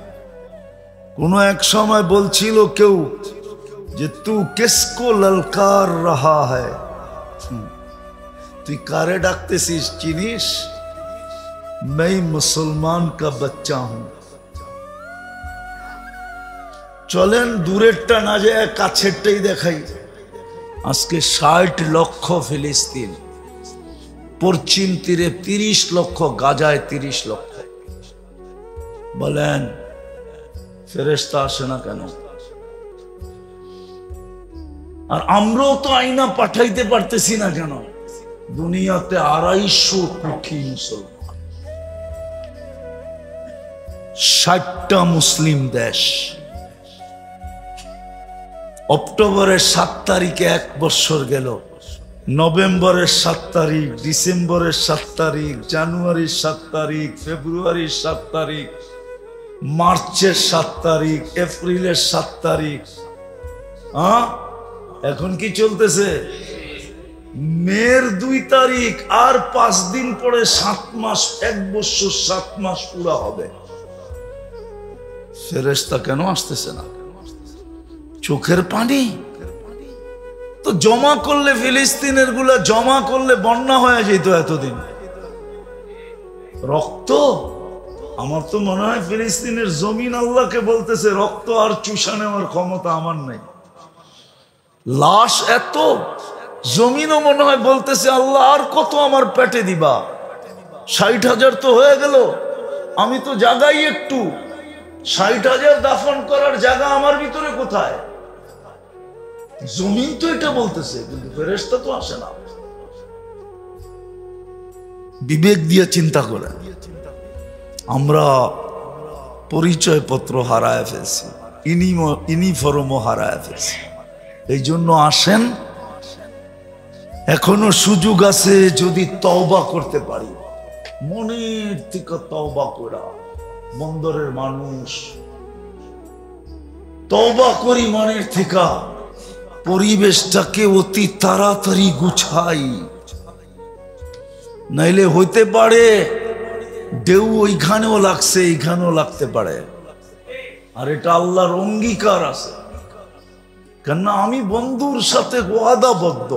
কোনো এক সময় বলছিল কেউ যে তু কিসকো ললকার রাহা হ্যায়, তুই কারে ডাকতেছিস চিনিস? मैं মুসলমান কা বাচ্চা হুঁ। চলেন দূরেরটা না যায় কাছেরটাই দেখাই। আজকে 60 লক্ষ ফিলিস্তিন, পশ্চিম তীরে 30 লক্ষ, গাজায় 30 লক্ষ। বলেন ফেরেশতা আসে না কেন? আর আমরাও তো আইনা পাঠাইতে পারতেছি না কেন? দুনিয়াতে 250 কোটি মুসলমান, 60টা মুসলিম দেশ। অক্টোবরের 7 তারিখে 1 বছর গেল, নভেম্বরের 7 তারিখ, ডিসেম্বরের 7 তারিখ, জানুয়ারির 7 তারিখ, ফেব্রুয়ারির 7 তারিখ, মার্চের 7 তারিখ, এপ্রিলের 7 তারিখ। এখন কি চলতেছে? মের 2 তারিখ, আর 5 দিন পরে 7 মাস, 1 বছর 7 মাস পুরা হবে। ফেরেশতা কেন আসতেছে না? চোখের পানি তো জমা করলে, ফিলিস্তিনের গুলা জমা করলে বন্যা হয়ে যেত এতদিন। রক্ত, আমার তো মনে হয় ফিলিস্তিনের জমিন আল্লাহকে বলতেছে রক্ত আর চুষা নেওয়ার ক্ষমতা আমার নাই। লাশ এত, জমিনও মনে হয় বলতেছে আল্লাহ আর কত আমার পেটে দিবা? 60,000 তো হয়ে গেল, আমি তো জাগাই একটু। 60,000 দাফন করার জায়গা আমার ভিতরে কোথায়? জমিন তো এটা বলতেছে, কিন্তু ফেরেশতা তো আসে না। বিবেক দিয়ে চিন্তা করে আমরা পরিচয় পত্র হারায় ফেলছি, ইউনিফর্মও হারায় ফেলছি। এই জন্য আসেন, এখনো সুযোগ আছে যদি তওবা করতে পারি, মনের থেকে তওবা করা। বন্দরের মানুষ তওবা করি মনের থেকে, পরিবেশটাকে অতি তাড়াতাড়ি গুছাই, নাইলে হইতে পারে ঢেউ ওইখানেও লাগছে, এইখানেও লাগতে পারে। আর এটা আল্লাহর অঙ্গীকার আছে, কেননা আমি বন্ধুর সাথে ওয়াদাবদ্ধ,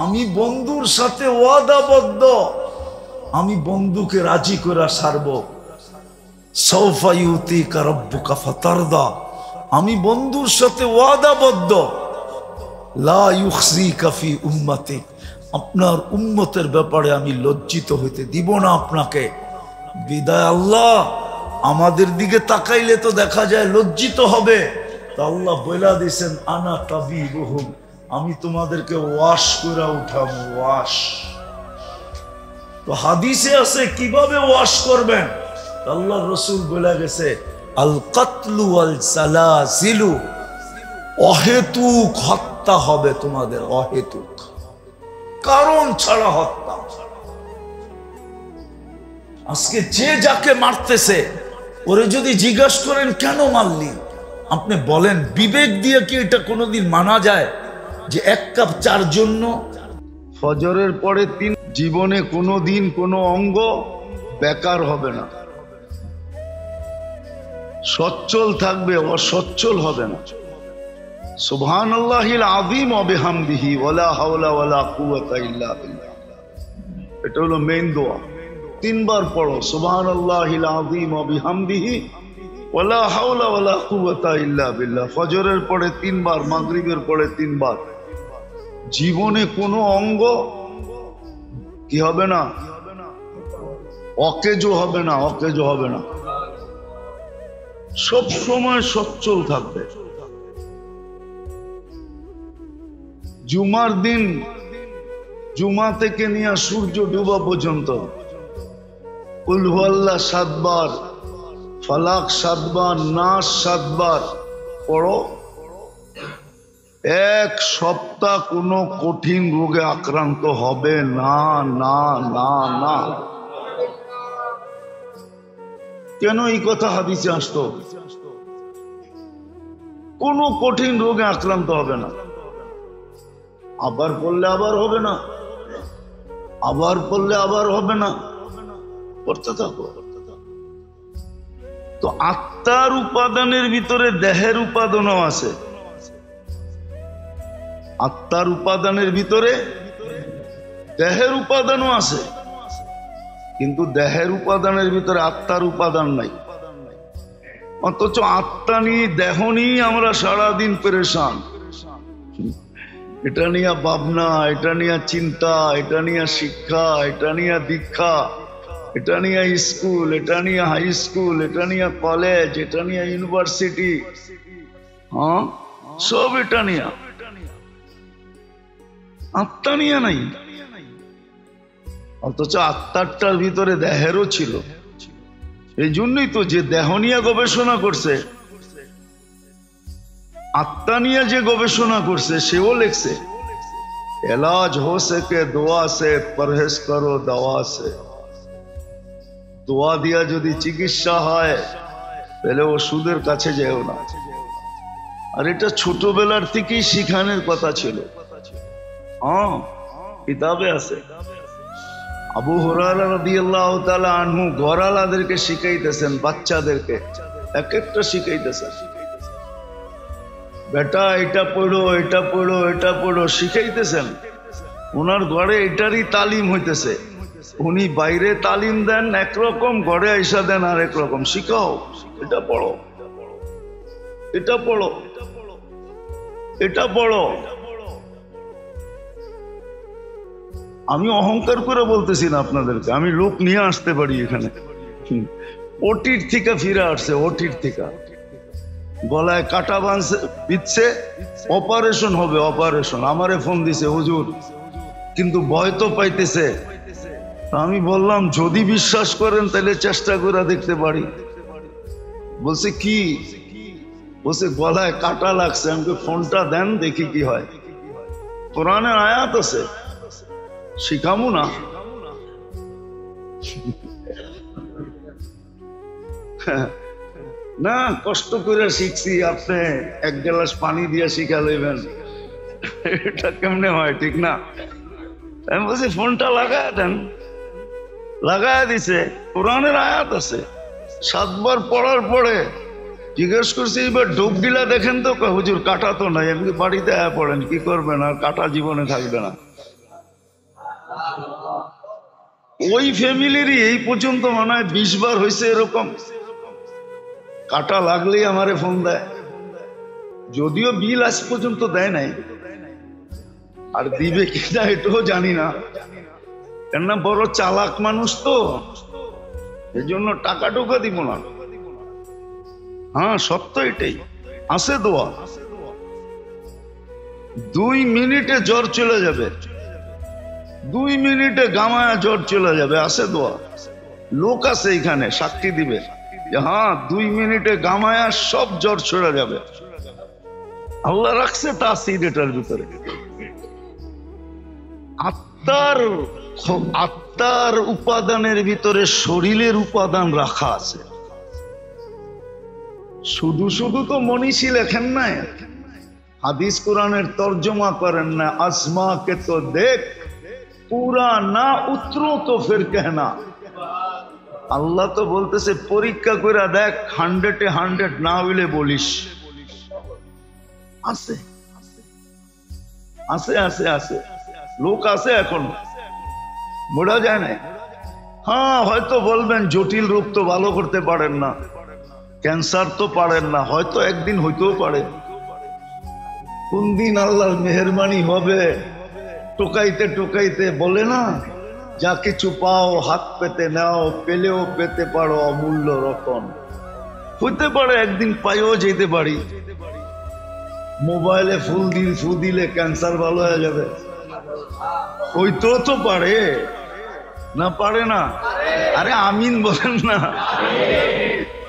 আমি বন্ধুর সাথে ওয়াদাবদ্ধ, আমি বন্ধুকে রাজি করে ছাড়ব। সাউফা ইউতিকা রাব্বুকা ফাতারদা, আমি বন্ধুর সাথে ওয়াদাবদ্ধ। লা ইউখজিকা ফি উম্মতিক, আপনার উম্মতের ব্যাপারে আমি লজ্জিত হইতে দিব না আপনাকে। বিদায় আল্লাহ, আমাদের দিকে তাকাইলে তো দেখা যায় লজ্জিত হবে। তা আল্লাহ বইলা দিয়েছেন আনা তাবিবুহুম, আমি তোমাদেরকে ওয়াশ করে উঠাবো। ওয়াশ তো হাদিসে আছে কিভাবে ওয়াশ করবেন। আল্লাহ রসুল বলে গেছে আল কাতলু আল সালাসিলু, অহেতুক হত্যা হবে তোমাদের, অহেতুক কারণ ছাড়া হত্যা। আজকে যে যাকে মারতেছে ওরে যদি জিজ্ঞাসা করেন কেন মারলি, আপনি বলেন বিবেক দিয়ে কি এটা কোনোদিন মানা যায় যে 1 কাপ চার জন্য? ফজরের পরে 3 জীবনে কোনোদিন কোনো অঙ্গ বেকার হবে না, সচ্ছল থাকবে, অসচ্ছল হবে না। সুবহানাল্লাহিল আযীম ওয়া বিহামদিহি ওয়ালা হাওলা ওয়ালা কুওয়াতা ইল্লা বিল্লাহ। এটা হলো মেইন দোয়া। 3 বার পড়ো সুবহানাল্লাহিল আযীম ওয়া বিহামদিহি ওয়ালা হাওলা ওয়ালা কুওয়াতা ইল্লা বিল্লাহ। ফজরের পরে 3 বার, মাগরিবের পরে 3 বার। জীবনে কোনো অঙ্গ কি হবে না, অকেজো হবে না, অকেজো হবে না, সব সময় সচ্ছল থাকবে। জুমার দিন, জুমা থেকে নিয়ে সূর্য ডুবা পর্যন্ত কুল হুয়াল্লাহ 7 বার, ফালাক 7 বার, নাস 7 বার পড়ো। 1 সপ্তাহ কোনো কঠিন রোগে আক্রান্ত হবে না, না না না। কেন এই কথা হাদিসে আসতো? কোনো কঠিন রোগে আক্রান্ত হবে না। আবার পড়লে আবার হবে না, আবার পড়লে আবার হবে না, পড়তে থাকো। তো আত্মার উপাদানের ভিতরে দেহের উপাদানও আছে। আত্মার উপাদানের ভিতরে দেহের উপাদানও আছে, কিন্তু দেহের উপাদানের ভিতরে আত্মার উপাদান নাই। অথচ আত্মা নিয়ে দেহ নিয়ে আমরা সারাদিন পেরেশান। এটা নিয়ে ভাবনা, এটা নিয়ে চিন্তা, এটা নিয়ে শিক্ষা, এটা নিয়ে দীক্ষা, এটা নিয়ে স্কুল, এটা নিয়ে হাই স্কুল, এটা নিয়ে কলেজ, এটা নিয়ে ইউনিভার্সিটি, হ্যাঁ সব এটা নিয়ে, আত্মা নিয়ে নাই। অথচ আত্মাটার ভিতরে দেহেরও ছিল। এই জন্যই তো যে দেহ নিয়ে গবেষণা করছে, আত্মা নিয়ে যে গবেষণা করছে সেও লিখছে এলাজ হো সকে দোয়া সে, পরহেজ করো দওয়া সে। দোয়া দিয়া যদি চিকিৎসা হয় তাহলে ওষুধের কাছে যেও না। আর এটা ছোটবেলার থেকেই শিখানোর কথা ছিল। হ্যাঁ, কিতাবে আছে। আবু হুরায়রা রাদিয়াল্লাহু তাআলা আনহু ঘরালাদেরকে শিখাইতেছেন, বাচ্চাদেরকে এক একটা শিখাইতেছেন, বেটা এটা পড়ো, এটা পড়ো, এটা পড়ো, শিখাইতেছেন। ওনার ঘরে এটারই তালিম হইতেছে। উনি বাইরে তালিম দেন একরকম, ঘরে আইসা দেন আর একরকম। শিখাও, এটা পড়ো, এটা পড়ো, এটা পড়ো। আমি অহংকার করে বলতেছি না আপনাদেরকে, আমি লোক নিয়ে আসতে পারি এখানে। ওটির থেকে ফিরে আসছে, ওটির থেকে গলায় কাটা বিচ্ছে, অপারেশন হবে, অপারেশন। আমারে ফোন দিছে হুজুর, কিন্তু ভয় তো পাইতেছে। আমি বললাম যদি বিশ্বাস করেন তাহলে চেষ্টা করে দেখতে পারি। বলছে কি? বলছে গলায় কাটা লাগছে। আমাকে ফোনটা দেন দেখি কি হয়। কোরআনের আয়াত আছে, শিখামু না? না, কষ্ট করে শিখছি, আপনি এক গ্লাস পানি দিয়ে শিখা লইবেন, এটা কেমনে হয়? ঠিক না? আমি বলছি ফোনটা লাগায় দেন। লাগায় দিছে, কোরআনের আয়াত আছে। 7 বার পড়ার পরে জিজ্ঞেস করছি এবার ডুব গিলা দেখেন তো। হুজুর কাটা তো নাই। আমি বাড়িতে আয়া পড়েন, কি করবেন? আর কাটা জীবনে থাকবে না। ওই ফ্যামিলিরই এই পর্যন্ত মনে হয় 20 বার হয়েছে এরকম। কাটা লাগলেই আমারে ফোন দেয়, যদিও বিল আজ পর্যন্ত দেয় নাই, আর দিবে কিনা এটাও জানি না। কেননা বড় চালাক মানুষ তো, এই জন্য টাকা টোকা দিব না। হ্যাঁ, সত্য এটাই। আছে দোয়া, 2 মিনিটে জ্বর চলে যাবে, 2 মিনিটে গামায়া জ্বর চলে যাবে। আছে দোয়া, লোক আছে এখানে সাক্ষী দিবে যে হ্যাঁ 2 মিনিটে গামায়া সব জ্বর চলে যাবে। আল্লাহ রাখছে তাসির এটার ভিতরে। আত্মার উপাদানের ভিতরে শরীরের উপাদান রাখা আছে। শুধু শুধু তো মনীষী লেখেন নাই, হাদিস কোরআনের তর্জমা করেন না। আজমা কে তো দেখ, পুরা না উতরো তো ফির কেহনা। আল্লাহ তো বলতেছে পরীক্ষা করে দেখ, 100-এ 100 না হইলে বলিস। আছে আছে আছে আছে, লোক আছে এখন, বোঝা যায় না। হ্যাঁ, হয়তো বলবেন জটিল রোগ তো ভালো করতে পারেন না, ক্যান্সার তো পারেন না, হয়তো একদিন হইতেও পারে। কোন দিন আল্লাহর মেহেরবানি হবে, টোকাইতে টোকাইতে বলে না, যা কিছু পাও হাত পেতে নাও, পেলেও পেতে পারো অমূল্য রতন। হইতে পারে একদিন পাইও যেতে পারি। মোবাইলে ফু দিলে ক্যান্সার ভালো হয়ে যাবে, হইতেও তো পারে না? পারে না? আরে আমিন বলেন না।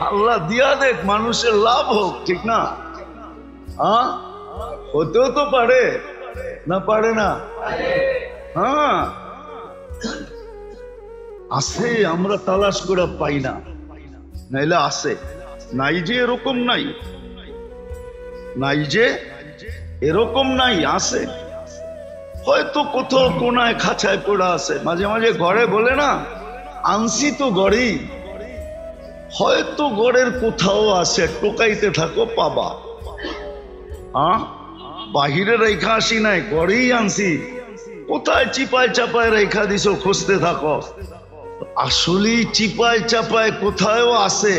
আল্লাহ দিয়া দেখ, মানুষের লাভ হোক, ঠিক না? হ্যাঁ, হতেও তো পারে না? পারে না? হ্যাঁ, আছে, আমরা তালাশ করে পাই না, নাইলে আছে। নাই যে এরকম নাই, নাই যে এরকম নাই, আছে। হয়তো কোথাও কোনায় খাঁচায় পড়া আছে। মাঝে মাঝে ঘরে বলে না, আনছি তো ঘরেই, হয়তো গড়ের কোথাও আছে, টোকাইতে থাকো পাবা। বাহিরে রেখা আসি নাই, গড়েই আনছি। কোথায় চিপায় চাপায় রেখা দিছো, খুঁজতে থাকো। আসলেই চিপায় চাপায় কোথাও আছে,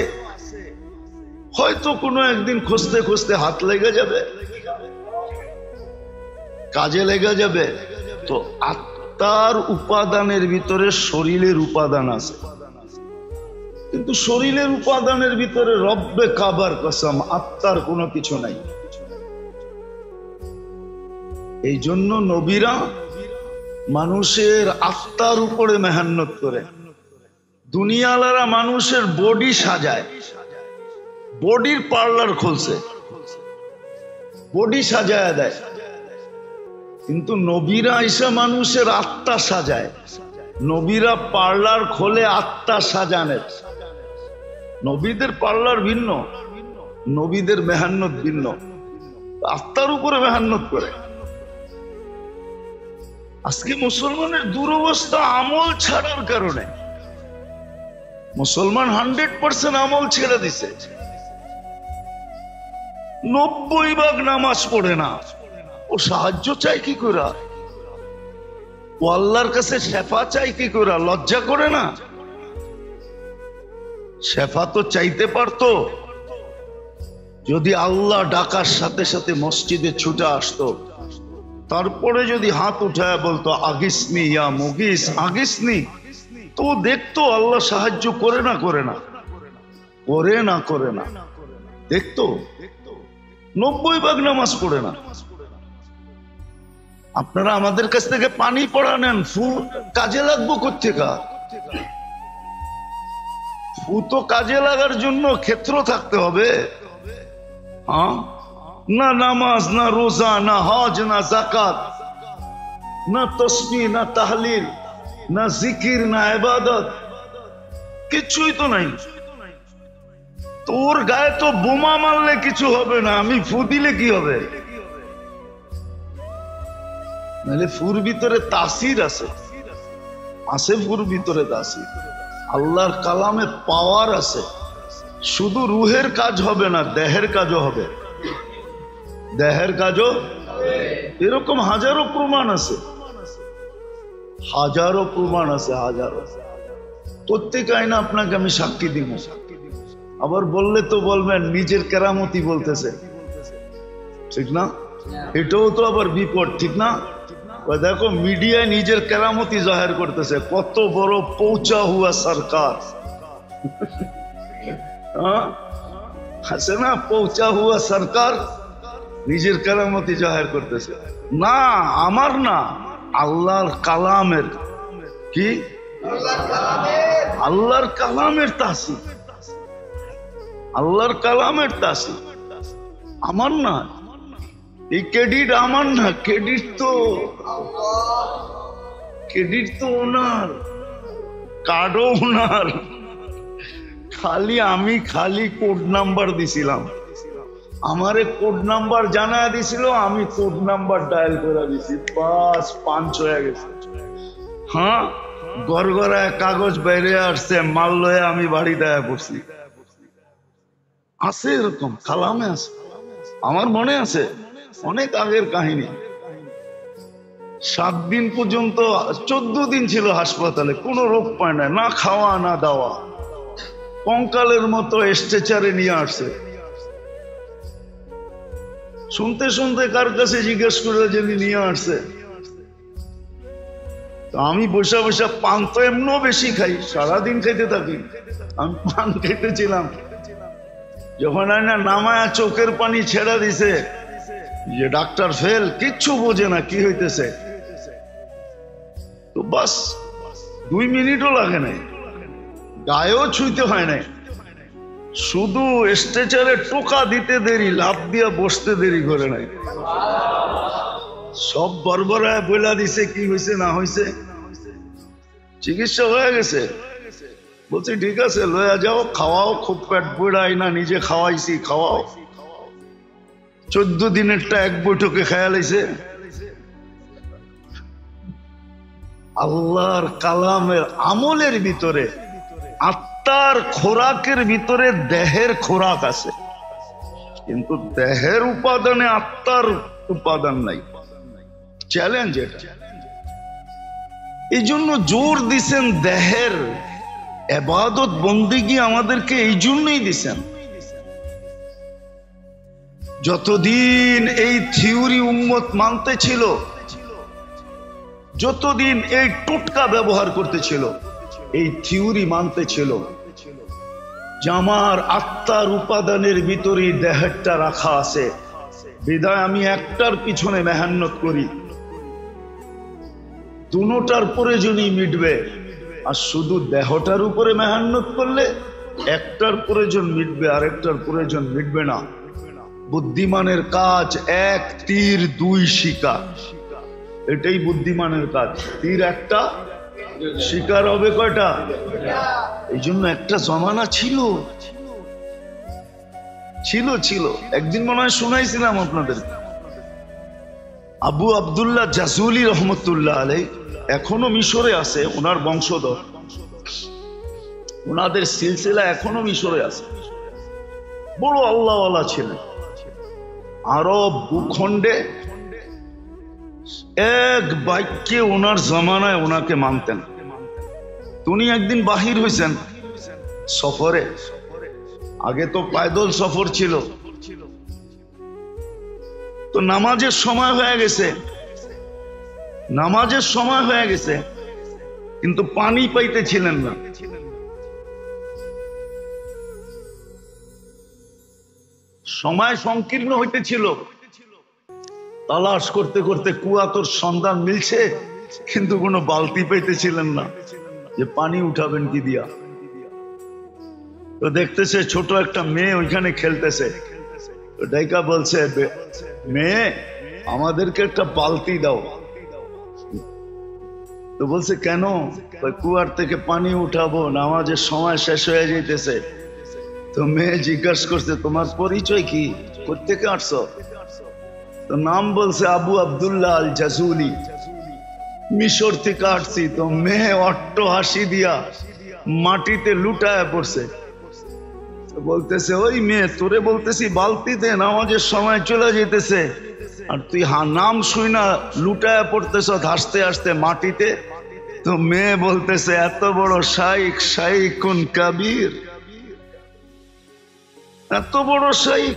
হয়তো কোনো একদিন খুঁজতে খুঁজতে হাত লেগে যাবে, কাজে লেগে যাবে। তো আত্মার উপাদানের ভিতরে শরীরের উপাদান আছে, কিন্তু শরীরের উপাদানের ভিতরে রব্বে কাবার কসম আত্মার কোনো কিছু নাই। এই জন্য নবীরা মানুষের আত্মার উপরে মেহনত করে। দুনিয়ালারা মানুষের বডি সাজায়, বডির পার্লার খুলছে, বডি সাজায় দেয়, কিন্তু নবীরা এসে মানুষের আত্মা সাজায়। নবীরা পার্লার খোলে আত্মা সাজানের। নবীদের পার্লার ভিন্ন, নবীদের মেহনত ভিন্ন, আত্মার উপরে মেহনত করে। আজকে মুসলমানের দুরবস্থা আমল ছাড়ার কারণে। মুসলমান 100% আমল ছেড়ে দিছে, 90% নামাজ পড়ে না। ও সাহায্য চাই কি করে? ও আল্লাহর কাছে শেফা চাই কি করে? লজ্জা করে না? শেফা তো চাইতে পারতো, যদি আল্লাহ ডাকার সাথে সাথে মসজিদে ছুটে আসতো। তারপরে যদি হাত উঠায় বলতো আগিসনি ইয়া মুগিস, আগিসনি, তো দেখতো আল্লাহ সাহায্য করে না করে না করে না করে না, দেখতো। 90% নামাজ পড়ে না। আপনারা আমাদের কাছ থেকে পানি পড়া নেন, ফু কাজে লাগবো কোত্থেকা? ফু তো কাজে লাগার জন্য ক্ষেত্র থাকতে হবে। না নামাজ, না রোজা, না হজ, না যাকাত, না তসবিহ, না তাহলিল, না জিকির, না ইবাদত, কিছুই তো নাই। তোর গায়ে তো বোমা মারলে কিছু হবে না, আমি ফু দিলে কি হবে? নাহলে ফুর ভিতরে তাসির আছে, আছে ফুর ভিতরে তাসির। আল্লাহর কালামে পাওয়ার আছে। শুধু রুহের কাজ হবে না, দেহের কাজও হবে, দেহের কাজও। এরকম হাজারো প্রমাণ আছে, হাজারো প্রমাণ আছে, হাজারো। প্রত্যেক আইনা আপনাকে আমি সাক্ষী দিব। আবার বললে তো বলবেন নিজের কেরামতি বলতেছে, ঠিক না? এটাও তো আবার বিপদ, ঠিক না? দেখো মিডিয়ায় নিজের কেরামতি জাহির করতেছে, কত বড় পৌঁছা হুয়া সরকার। আছে না পৌঁছা হুয়া সরকার, নিজের কেরামতি জাহির করতেছে। না আমার না, আল্লাহর কালামের। কি? আল্লাহর কালামের তাসির, আল্লাহর কালামের তাসির, আমার না। এই ক্রেডিট আমার না, ক্রেডিট তো ওনার, কার্ডও ওনার। খালি আমি খালি কোড নাম্বার দিছিলাম, আমারে কোড নাম্বার জানা দিছিল, আমি কোড নাম্বার ডায়াল করে দিছি, বাস 5 হয়ে গেছে। হ্যাঁ, গড়গড়ায় কাগজ বাইরে আসছে, মাল লয়ে আমি বাড়ি দেয়া পড়ছি। আছে এরকম, কালামে আছে, আমার মনে আছে, অনেক আগের কাহিনী। 7 দিন পর্যন্ত, 14 দিন ছিল হাসপাতালে, কোনো রোগ পায় না, না খাওয়া না দাওয়া, কঙ্কালের মতো স্ট্রেচারে নিয়ে আসছে। শুনতে শুনতে কার কাছে জিজ্ঞেস করে যিনি নিয়ে আসছে। আমি বসে বসে পান তো এমনও বেশি খাই, সারাদিন খাইতে থাকি। আমি পান খেতেছিলাম, যখন আয়না নামায়া চোখের পানি ছেড়া দিছে, যে ডাক্তার ফেল, কিচ্ছু বোঝে না কি হইতেছে। তো বাস 2 মিনিটও লাগে নাই, গায়েও ছুঁইতে হয় নাই, শুধু স্ট্রেচারে টোকা দিতে দেরি, লাফ দিয়া বসতে দেরি করে নাই। সব বরবরায় বইলা দিছে কি হয়েছে না হয়েছে, চিকিৎসা হয়ে গেছে। বলছি ঠিক আছে লয়া যাও, খাওয়াও, খুব পেট বইড়াই না, নিজে খাওয়াইছি, খাওয়াও। 14 দিনেরটা এক বৈঠকে খেয়ালাইছে। আল্লাহর কালামের আমলের ভিতরে আত্মার খোরাকের ভিতরে দেহের খোরাক আছে, কিন্তু দেহের উপাদানে আত্মার উপাদান নাই। চ্যালেঞ্জ এটা। এই জন্য জোর দিছেন দেহের ইবাদত বন্দেগী আমাদেরকে এই জন্যই দিছেন। যতদিন এই থিওরি উম্মত মানতে ছিল, যতদিন এই টোটকা ব্যবহার করতে ছিল, এই থিওরি মানতে ছিল যে আমার আত্মার উপাদানের ভিতরে দেহেরটা রাখা আছে, বিধায় আমি একটার পিছনে মেহনত করি, দুটোটার প্রয়োজনই মিটবে। আর শুধু দেহটার উপরে মেহনত করলে একটার প্রয়োজন মিটবে, আরেকটার প্রয়োজন মিটবে না। বুদ্ধিমানের কাজ এক তীর দুই শিকার, এটাই বুদ্ধিমানের কাজ। তীর একটা, শিকার হবে কয়টা? এই জন্য একটা জমানা ছিল ছিল ছিল একদিন মনে হয় শুনাইছিলাম আপনাদের, আবু আব্দুল্লাহ জাজুলি রহমতুল্লাহ আলাই এখনো মিশরে আছে, ওনার বংশধর, ওনাদের সিলসিলা এখনো মিশরে আছে। বড় আল্লাহওয়ালা ছিলেন। আরব ভূখণ্ডে এক বাক্যে ওনার জমানায় ওনাকে মানতেন। উনি একদিন বাহির হয়েছেন সফরে, আগে তো পায়দল সফর ছিল, তো নামাজের সময় হয়ে গেছে, নামাজের সময় হয়ে গেছে, কিন্তু পানি পাইতেছিলেন না। সময় সংকীর্ণ হইতেছিল, তালাশ করতে করতে কুয়াতোর সন্ধান মিলছে, কিন্তু কোনো বালতি পাইতেছিলেন না যে পানি উঠাবেন কি দিয়া। তো দেখতেছে ছোট একটা মেয়ে ওইখানে খেলতেছে, তো ডাইকা বলছে, মেয়ে আমাদেরকে একটা বালতি দাও। তো বলছে কেন? কুয়ার থেকে পানি উঠাবো, নামাজের সময় শেষ হয়ে যাইতেছে। তো মেয়ে জিজ্ঞাসা করছে, তোমার পরিচয় কি, কোথেকে আসছো? তো নাম বলছে আবু আব্দুল্লাহ আল জাজুলি, মিশর থেকে আসছি। তো মেয়ে অট্ট হাসি দিয়া মাটিতে লুটায় পড়ছে। বলতেছে, ওই মেয়ে, তোরে বলতেছি বালতিতে, নামাজের সময় চলে যেতেছে, আর তুই নাম শুই না লুটায় পড়তেছ হাসতে হাসতে মাটিতে। তো মেয়ে বলতেছে, এত বড় শাইখ, শাইখুন কাবীর, এত বড় শাইখ,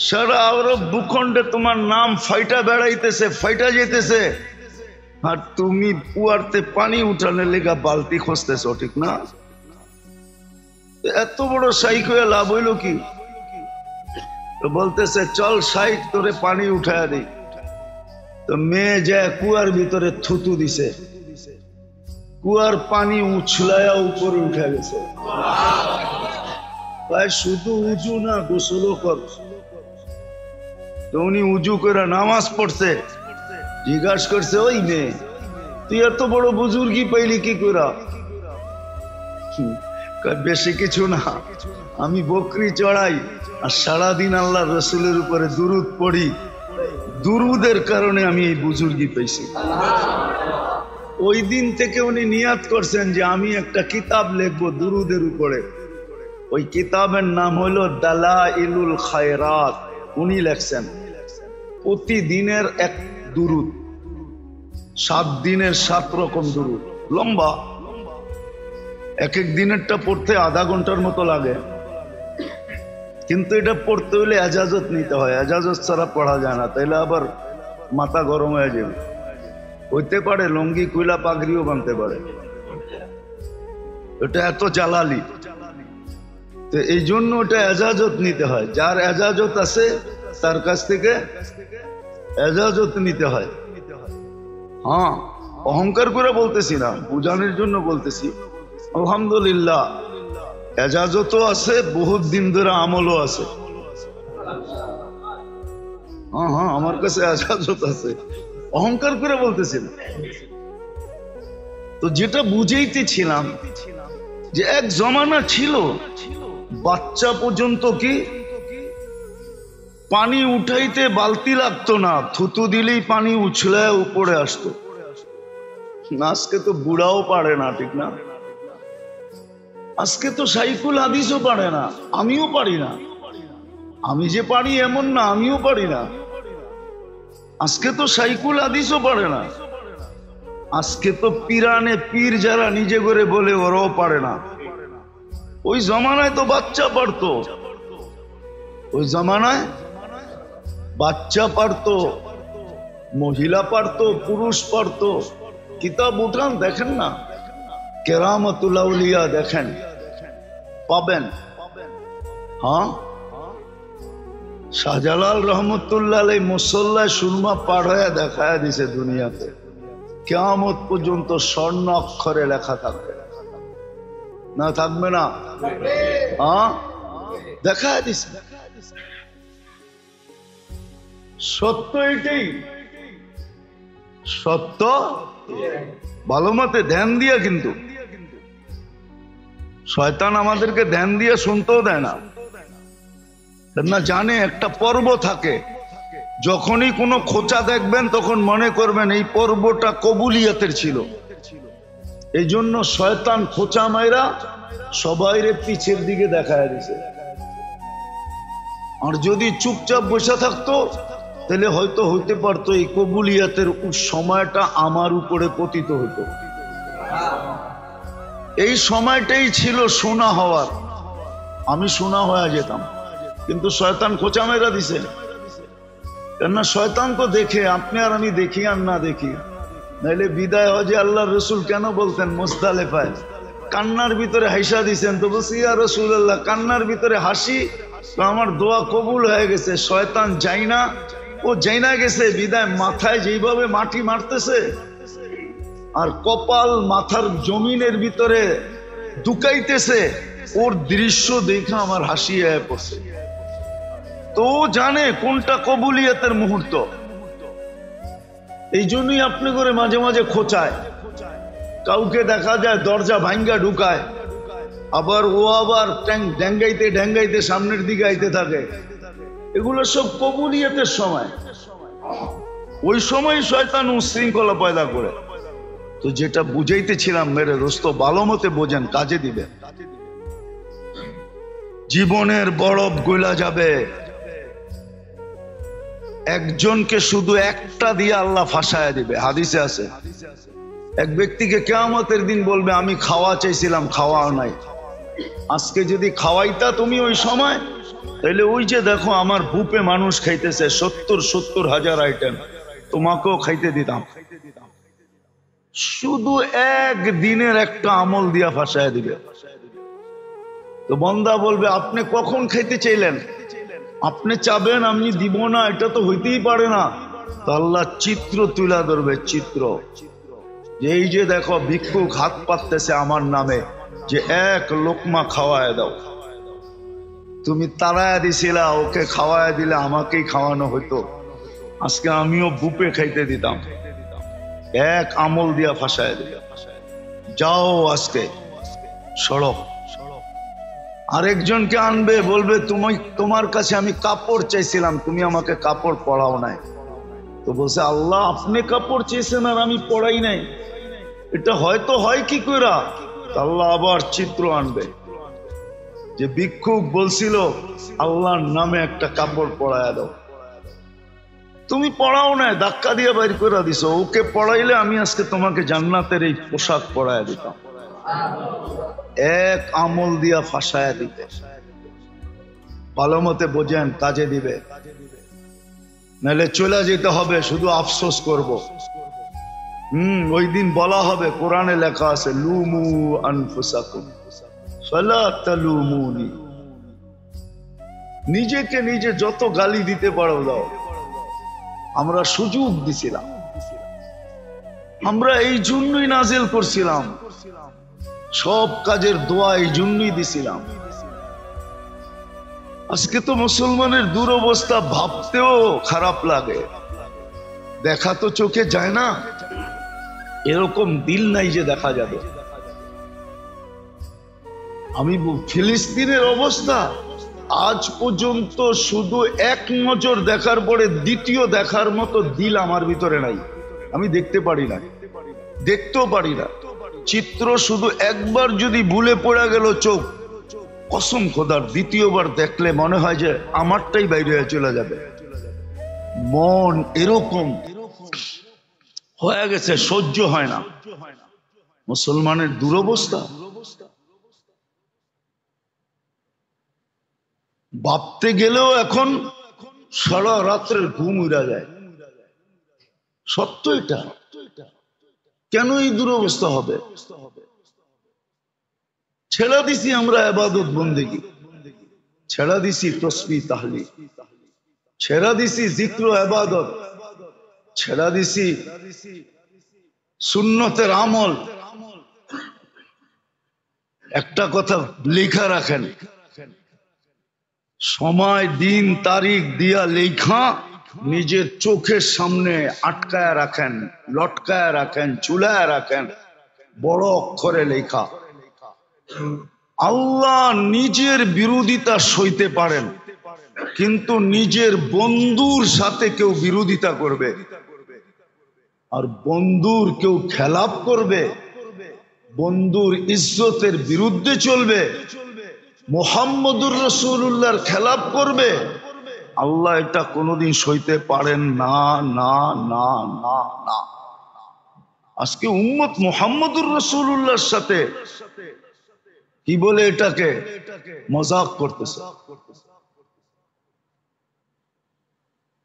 সারা আরব ভূখণ্ডে তোমার নাম ফাইটা বেড়াইতেছে, ফাইটা যেতেছে, আর তুমি কুয়ারতে পানি উঠানোর লেগা বালতি খুঁজতেছ, ঠিক না? এত বড় শাইখ হয়ে লাভ হইল কি? তো বলতেছে, চল শাইখ, তোরে পানি উঠায় দিই। তো মেয়ে যায় কুয়ার ভিতরে থুতু দিছে, কুয়ার পানি উছলায়া উপরে উঠে গেছে। শুধু উজু না, গোসলও কর। তো উনি উজু করে নামাজ পড়ছে, জিজ্ঞাসা করছে, ওই মেয়ে, তুই এত বড় বুজুর্গি পাইলি কি করে? বেশি কিছু না, আমি বকরি চড়াই আর সারাদিন আল্লাহ রসুলের উপরে দুরুদ পড়ি, দুরুদের কারণে আমি এই বুজুর্গি পেয়েছি। ওই দিন থেকে উনি নিয়াত করছেন যে আমি একটা কিতাব লিখবো দুরুদের উপরে। ওই কিতাবের নাম হলো দালাইলুল খায়রাত। উনি লেখছেন প্রতিদিনের এক দুরুদ, 7 দিনের 7 রকম দুরুদ, লম্বা। এক এক দিনেরটা পড়তে আধা ঘন্টার মতো লাগে, কিন্তু এটা পড়তে হলে এজাজত নিতে হয়, এজাজত ছাড়া পড়া যায় না, তাইলে আবার মাথা গরম হয়ে যাবে। হইতে পারে লঙ্গি কুইলা পাগড়িও বানতে পারে, এটা এত জালালি। তো এই জন্য ওটা এজাজত নিতে হয়, যার এজাজত আছে তার কাছ থেকে এজাজত নিতে হয়। হ্যাঁ, অহংকার করে বলতেছি না, বুঝানোর জন্য বলতেছি। আলহামদুলিল্লাহ, এজাজতও আছে, বহুত দিন ধরে আমলও আছে। হ্যাঁ হ্যাঁ, আমার কাছে এজাজত আছে, অহংকার করে বলতেছি না। তো যেটা বুঝাইতেছিলাম যে এক জমানা ছিল বাচ্চা পর্যন্ত কি পানি উঠাইতে বালতি লাগতো না, থুতু দিলেই পানি উছলে উপরে আসতো। আজকে তো বুড়াও পারে না, ঠিক না? আজকে তো সাইকুল হাদিসও পারে না, আমিও পারি না। আমি যে পারি এমন না, আমিও পারি না। আজকে তো সাইকুল হাদিসও পারে না। আজকে তো পিরানে পীর যারা নিজে করে বলে ওরাও পারে না। ওই জমানায় তো বাচ্চা পারতো, ওই জমানায় বাচ্চা পারতো, মহিলা পারতো, পুরুষ পারতো। কিতাব উঠান দেখেন না, কেরামতুল আউলিয়া দেখেন, পাবেন। হ্যাঁ, শাহজালাল রহমতুল্লাহ আলাইহি মুসল্লায় সুরমা পার হয়ে দেখায় দিছে দুনিয়াতে, কিয়ামত পর্যন্ত স্বর্ণ অক্ষরে লেখা থাকবে না, থাকবে না? হ্যাঁ, দেখায় দিছে। সত্য এটাই, সত্য। ভালো মতে ধ্যান দিয়া, কিন্তু শয়তান আমাদেরকে ধ্যান দিয়ে শুনতেও দেয় না। না জানে একটা পর্ব থাকে, যখনই কোনো খোঁচা দেখবেন তখন মনে করবেন এই পর্বটা কবুলিয়াতের ছিল। এই জন্য শয়তান খোঁচা মাইরা সবাইরে পিছের দিকে দেখায় দিছে। আর যদি চুপচাপ বসে থাকতো তাহলে হয়তো হইতে পারতো এই কবুলিয়াতের সময়টা আমার উপরে পতিত হতো। এই সময়টাই ছিল সোনা হওয়ার, আমি সোনা হয়ে যেতাম। কিন্তু শয়তান খোঁচা মেরা দিছে। কেননা শয়তান তো দেখে, আপনি আর আমি দেখি আর না দেখি। নাইলে বিদায় হজে আল্লাহর রসুল কেন বলতেন মুজদালিফায় কান্নার ভিতরে হাসা দিছেন? তো বলছি ইয়া রাসূলুল্লাহ, কান্নার ভিতরে হাসি তো আমার দোয়া কবুল হয়ে গেছে। শয়তান যাই না, ও যাই না গেছে বিদায় মাথায় যেইভাবে মাটি মারতেছে আর কপাল মাথার জমিনের ভিতরে ঢুকাইতেছে, ওর দৃশ্য দেখে আমার হাসি আয় পড়ছে। তো জানে কোনটা কবুলিয়াতের মুহূর্ত। এই জন্যই আপনি করে মাঝে মাঝে খোঁচায়। কাউকে দেখা যায় দরজা ভাঙ্গা ঢুকায়, আবার ও আবার ড্যাঙ্গাইতে ড্যাঙ্গাইতে সামনের দিকে আইতে থাকে। এগুলো সব কবুলিয়াতের সময়। ওই সময় শয়তান উশৃঙ্খলা পয়দা করে। তো যেটা বুঝাইতেছিলাম মেরে দোস্ত, ভালো মতে বোঝেন, কাজে দিবে। জীবনের বরফ গলা যাবে। একজনকে শুধু একটা দিয়ে আল্লাহ ফাঁসায় দিবে, হাদিসে আছে। এক ব্যক্তিকে কিয়ামতের দিন বলবে আমি খাওয়া চাইছিলাম, খাওয়াও নাই। আজকে যদি খাওয়াইতা তুমি ওই সময়, তাহলে ওই যে দেখো আমার বুপে মানুষ খাইতেছে 70,000 আইটেম, তোমাকেও খাইতে দিতাম। শুধু একদিনের একটা আমল দিয়া ফাঁসায় দিবে। তো বান্দা বলবে আপনি কখন খাইতে চাইলেন? আপনি চাবেন আমি দিব না, এটা তো হইতেই পারে না। তো আল্লাহ চিত্র তুলা ধরবে, চিত্র। এই যে দেখো ভিক্ষুক হাত পাততেছে আমার নামে, যে এক লোকমা খাওয়ায় দাও। তুমি তাড়ায় দিছিলা, ওকে খাওয়ায় দিলে আমাকেই খাওয়ানো হইতো, আজকে আমিও বুপে খাইতে দিতাম। এক আমল দিয়া ফাঁসায় দিলে, যাও আজকে সড়ক। আরেকজনকে আনবে, বলবে তুমি, তোমার কাছে আমি কাপড় চাইছিলাম, তুমি আমাকে কাপড় পরাও নাই। তো বলছে আল্লাহ আপনি কাপড় চেয়েছেন আর আমি পরাই নাই, এটা হয়তো হয় কি কইরা? আল্লাহ আবার চিত্র আনবে, যে ভিক্ষুক বলছিল আল্লাহর নামে একটা কাপড় পরায়া দাও, তুমি পড়াও না, ধাক্কা দিয়ে বাইর করে দিছো। ওকে পড়াইলে আমি আজকে তোমাকে জান্নাতের এই পোশাক পরায়া দিতাম। এক আমল দিয়া ফাঁসায়া দিতে। ভালো মতে বোঝেন, কাজে দিবে, নাহলে চলে যেতে হবে, শুধু আফসোস করব। ওই দিন বলা হবে, কোরআনে লেখা আছে লুমু আনফুসাকুম ফালা তালুমুনি। নিজেকে নিজে যত গালি দিতে পারো দাও। আমরা সুযোগ দিছিলাম, আমরা এই জন্যই নাজিল করছিলাম, সব কাজের দোয়া এই জন্যই দিছিলাম। আজকে তো মুসলমানের দুরবস্থা ভাবতেও খারাপ লাগে। দেখা তো চোখে যায় না, এরকম দিল নাই যে দেখা যাবে। আমি ফিলিস্তিনের অবস্থা আজ পর্যন্ত শুধু এক নজর দেখার পরে দ্বিতীয় দেখার মতো দিল আমার ভিতরে নাই। আমি দেখতে পারি না, দেখতেও পারি না, চিত্র শুধু একবার যদি ভুলে পড়ে গেল চোখ, কসম খোদার দ্বিতীয়বার দেখলে মনে হয় যে আমারটাই বাইরে হয়ে চলে যাবে। মন এরকম হয়ে গেছে, সহ্য হয় না। মুসলমানের দুরবস্থা। ভাবতে গেলেও এখন সারা রাত্রের ঘুম উড়া যায়। সত্য এটা। কেন এই দুরবস্থা হবে? ছেড়া দিছি আমরা ইবাদত বন্দেগী, ছেড়া দিছি তসবিহ তাহলিল, ছেড়া দিছি জিক্র ইবাদত, ছেড়া দিছি সুন্নতের আমল। একটা কথা লেখা রাখেন, সময় দিন তারিখ দিয়া লেখা নিজের চোখের সামনে আটকায় রাখেন, লটকায় রাখেন, চুলায় রাখেন, বড় অক্ষরে লেখা। আল্লাহ নিজের বিরোধিতা সইতে পারেন, কিন্তু নিজের বন্ধুর সাথে কেউ বিরোধিতা করবে আর বন্ধুর কেউ খেলাপ করবে, বন্ধুর ইজ্জতের বিরুদ্ধে চলবে, মুহাম্মদুর রাসূলুল্লাহর খেলাপ করবে, আল্লাহ এটা কোনোদিন সইতে পারেন না, না, না, না, না। আজকে উম্মত মুহাম্মদুর রাসূলুল্লাহর সাথে কি বলে এটাকে মজাক করতেছে,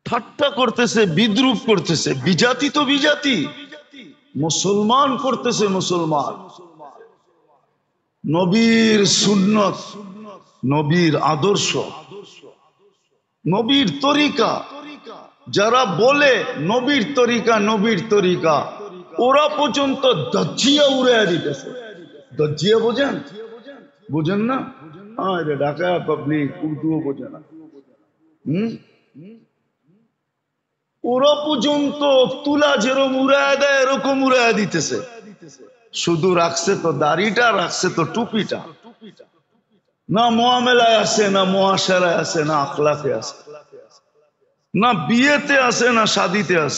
ঠাট্টা করতেছে, বিদ্রুপ করতেছে। বিজাতি তো বিজাতি, মুসলমান করতেছে মুসলমান। নবীর সুন্নত, নবীর আদর্শ, নবীর তরিকা যারা বলে নবীর তরিকা, নবীর তরিকা, ওরা পর্যন্ত দজ্জিয়া উড়াইয়া দিতেছে। দজ্জিয়া বোঝেন? বুঝেন না? হ্যাঁ, ঢাকা পাবলিক উর্দুও বোঝে না। ওরা পর্যন্ত তুলা যেরকম উড়ায় দেয় এরকম উড়ায় দিতেছে। শুধু রাখছে তো দাড়িটা, রাখছে তো টুপিটা। না মুআমেলায় আছে, না মুআশারায় আছে, না আখলাকে আছে, না বিয়েতে আছে, না শাদিতে আছে।